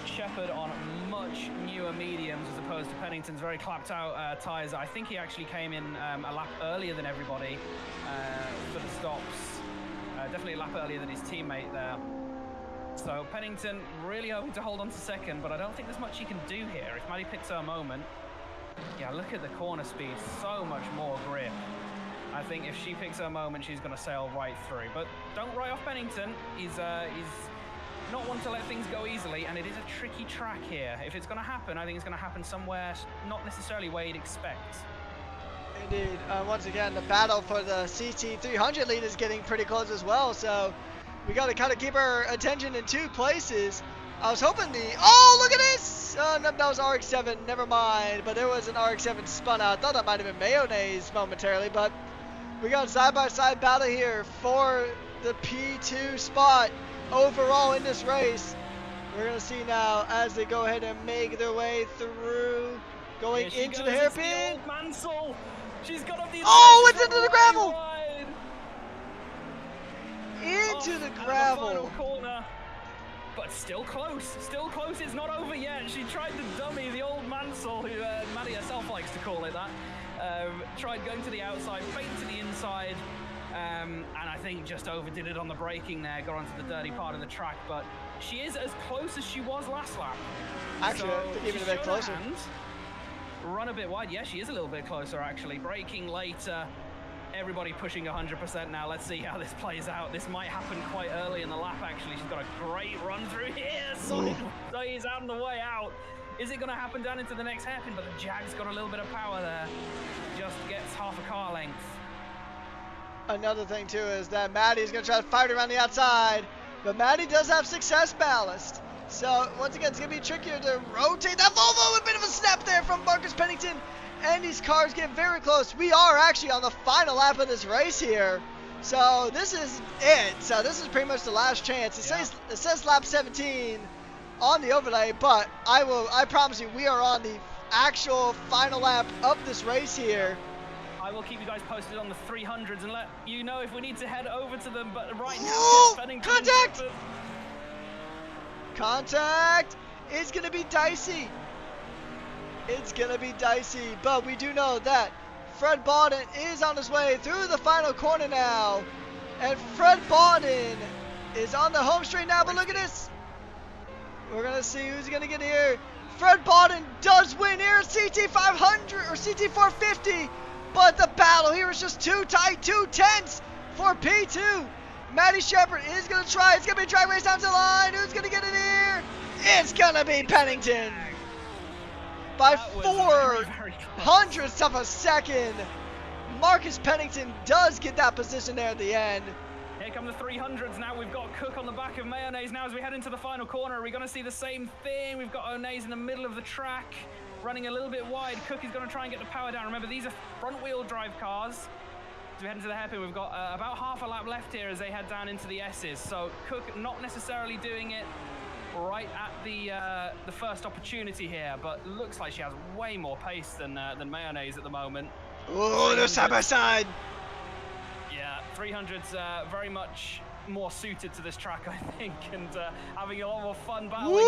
Shepherd on much newer mediums as opposed to Pennington's very clapped out tyres. I think he actually came in a lap earlier than everybody for the stops. Definitely a lap earlier than his teammate there. So Pennington really hoping to hold on to second, but I don't think there's much he can do here. If Maddie picks her moment, yeah, look at the corner speed, so much more grip. I think if she picks her moment, she's going to sail right through. But don't write off Pennington. He's not one to let things go easily, and it is a tricky track here. If it's going to happen, I think it's going to happen somewhere not necessarily where you'd expect. Indeed. Once again, the battle for the CT300 lead is getting pretty close as well, so we got to kind of keep our attention in two places. I was hoping oh, look at this! Oh, no, that was RX-7, never mind. But there was an RX-7 spun out. I thought that might have been Mayonnaise momentarily, but we got a side-by-side battle here for the P2 spot overall in this race. We're going to see now as they go ahead and make their way through, going into the hairpin. She's got up the it's into the gravel! Into the gravel. Final corner. But still close, it's not over yet. She tried to dummy the old Mansell, who Maddie herself likes to call it that. Tried going to the outside, fake to the inside, and I think just overdid it on the braking there, got onto the dirty part of the track, but she is as close as she was last lap. Actually, so I think even a bit closer. Run a bit wide, yeah, she is a little bit closer actually. Braking later, everybody pushing 100% now. Let's see how this plays out. This might happen quite early in the lap actually. She's got a great run through here, so he's out on the way out. Is it going to happen down into the next hairpin? But the Jag's got a little bit of power there. Just gets half a car length. Another thing too is that Maddie's going to try to fight around the outside, but Maddie does have success ballast. So once again, it's going to be trickier to rotate that Volvo. A bit of a snap there from Marcus Pennington, and these cars get very close. We are actually on the final lap of this race here, so this is it. So this is pretty much the last chance. It says lap 17 on the overlay, but I promise you, we are on the actual final lap of this race here. I will keep you guys posted on the 300s and let you know if we need to head over to them, but right now, contact! Contact! It's going to be dicey. It's going to be dicey, but we do know that Fred Bawden is on his way through the final corner now, and Fred Bawden is on the home straight now, but look at this. We're going to see who's going to get here. Fred Bawden does win here at CT500 or CT450, but the battle here is just too tight, too tense for P2. Maddie Shepherd is going to try. It's going to be a drag race down to the line. Who's going to get it here? It's going to be Pennington. By 0.04 of a second, Marcus Pennington does get that position there at the end. Here come the 300s now. We've got Cook on the back of Mayonnaise now as we head into the final corner. Are we going to see the same thing? We've got Mayonnaise in the middle of the track, running a little bit wide. Cook is going to try and get the power down. Remember, these are front-wheel drive cars. As we head into the hairpin, we've got about half a lap left here as they head down into the S's. So Cook not necessarily doing it right at the first opportunity here, but looks like she has way more pace than Mayonnaise at the moment. Oh, they're side by side. Yeah, 300's very much more suited to this track, I think, and having a lot more fun battling.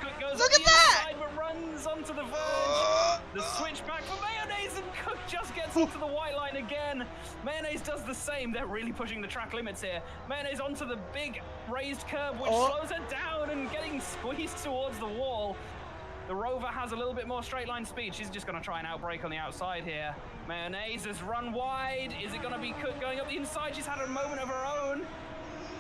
Cook goes Look on at the that! inside, but runs onto the verge. The switch back for Mayonnaise, and Cook just gets onto the white line again. Mayonnaise does the same. They're really pushing the track limits here. Mayonnaise onto the big raised curb, which slows her down and getting squeezed towards the wall. The Rover has a little bit more straight line speed. She's just going to try and outbrake on the outside here. Mayonnaise has run wide. Is it going to be Cook going up the inside? She's had a moment of her own.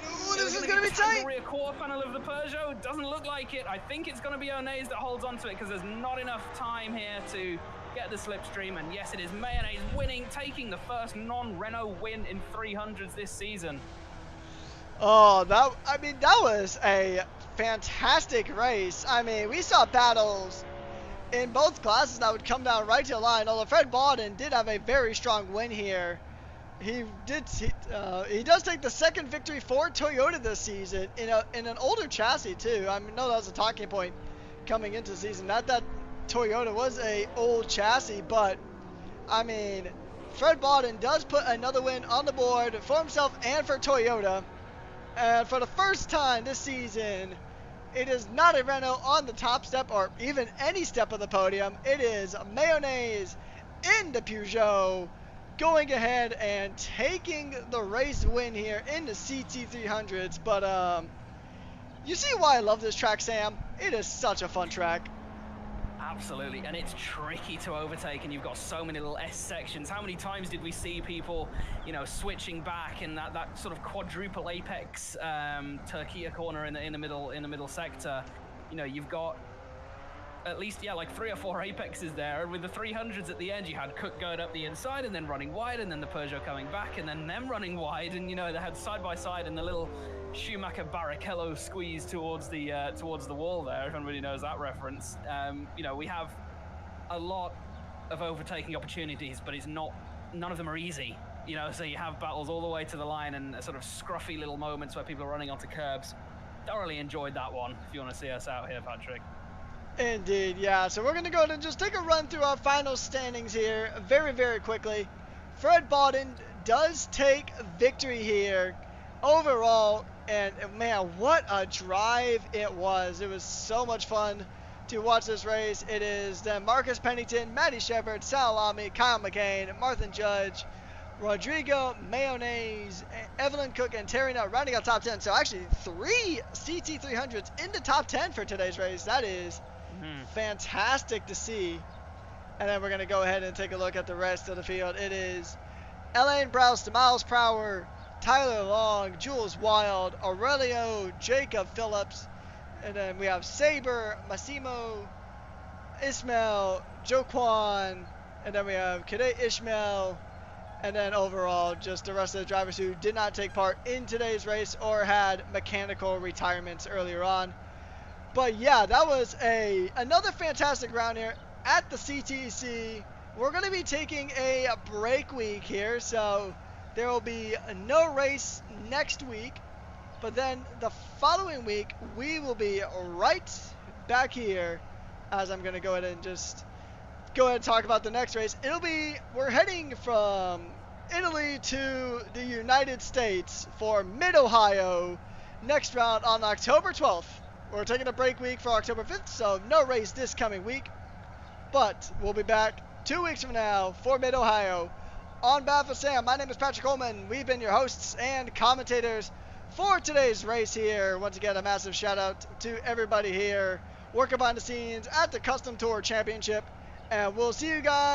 Ooh, this is going to be tight. The rear quarter panel of the Peugeot doesn't look like it. I think it's going to be Mayonnaise that holds onto it because there's not enough time here to get the slipstream. And yes, it is Mayonnaise winning, taking the first non-Renault win in 300s this season. Oh, that was a fantastic race. I mean, we saw battles in both classes that would come down right to the line, although Fred Bawden did have a very strong win here. He does take the second victory for Toyota this season in an older chassis too. I know that was a talking point coming into the season. Not that Toyota was a old chassis, but I mean, Fred Bawden does put another win on the board for himself and for Toyota. And for the first time this season, it is not a Renault on the top step or even any step of the podium. It is Mayonnaise in the Peugeot going ahead and taking the race win here in the CT300s. But you see why I love this track, Sam? It is such a fun track. Absolutely, and it's tricky to overtake, and you've got so many little S sections. How many times did we see people, switching back in that sort of quadruple apex Turquia corner in the middle sector? You've got at least like 3 or 4 apexes there, and with the 300s at the end, you had Cook going up the inside and then running wide, and then the Peugeot coming back, and then them running wide, and they had side by side and the little Schumacher Barrichello squeeze towards the wall there, if anybody knows that reference. We have a lot of overtaking opportunities, but none of them are easy. So you have battles all the way to the line and sort of scruffy little moments where people are running onto curbs. Thoroughly enjoyed that one, if you want to see us out here, Patrick. Indeed, yeah. So we're going to go ahead and just take a run through our final standings here very, very quickly. Fred Bawden does take victory here overall. And man, what a drive it was. It was so much fun to watch this race. It is then Marcus Pennington, Matty Shepard, Sal Lamy, Kyle McCain, Martin Judge, Rodrigo Mayonnaise, Evelyn Cook, and Terry Nutt rounding out top 10. So actually 3 CT300s in the top 10 for today's race. That is fantastic to see. And then we're going to go ahead and take a look at the rest of the field. It is Elaine Browse, Miles Prower, Tyler Long, Jules Wild, Aurelio, Jacob Phillips, and then we have Saber, Massimo, Ismail, Joquan, and then we have Cadet Ishmael, and then overall just the rest of the drivers who did not take part in today's race or had mechanical retirements earlier on. But yeah, that was another fantastic round here at the CTC. We're going to be taking a break week here, so there will be no race next week, but then the following week we will be right back here, as I'm going to go ahead and talk about the next race. We're heading from Italy to the United States for Mid-Ohio next round on October 12th. We're taking a break week for October 5th, so no race this coming week, but we'll be back 2 weeks from now for Mid-Ohio. On behalf of Sam, my name is Patrick Coleman. We've been your hosts and commentators for today's race here. Once again, a massive shout out to everybody here working behind the scenes at the Custom Tour Championship. And we'll see you guys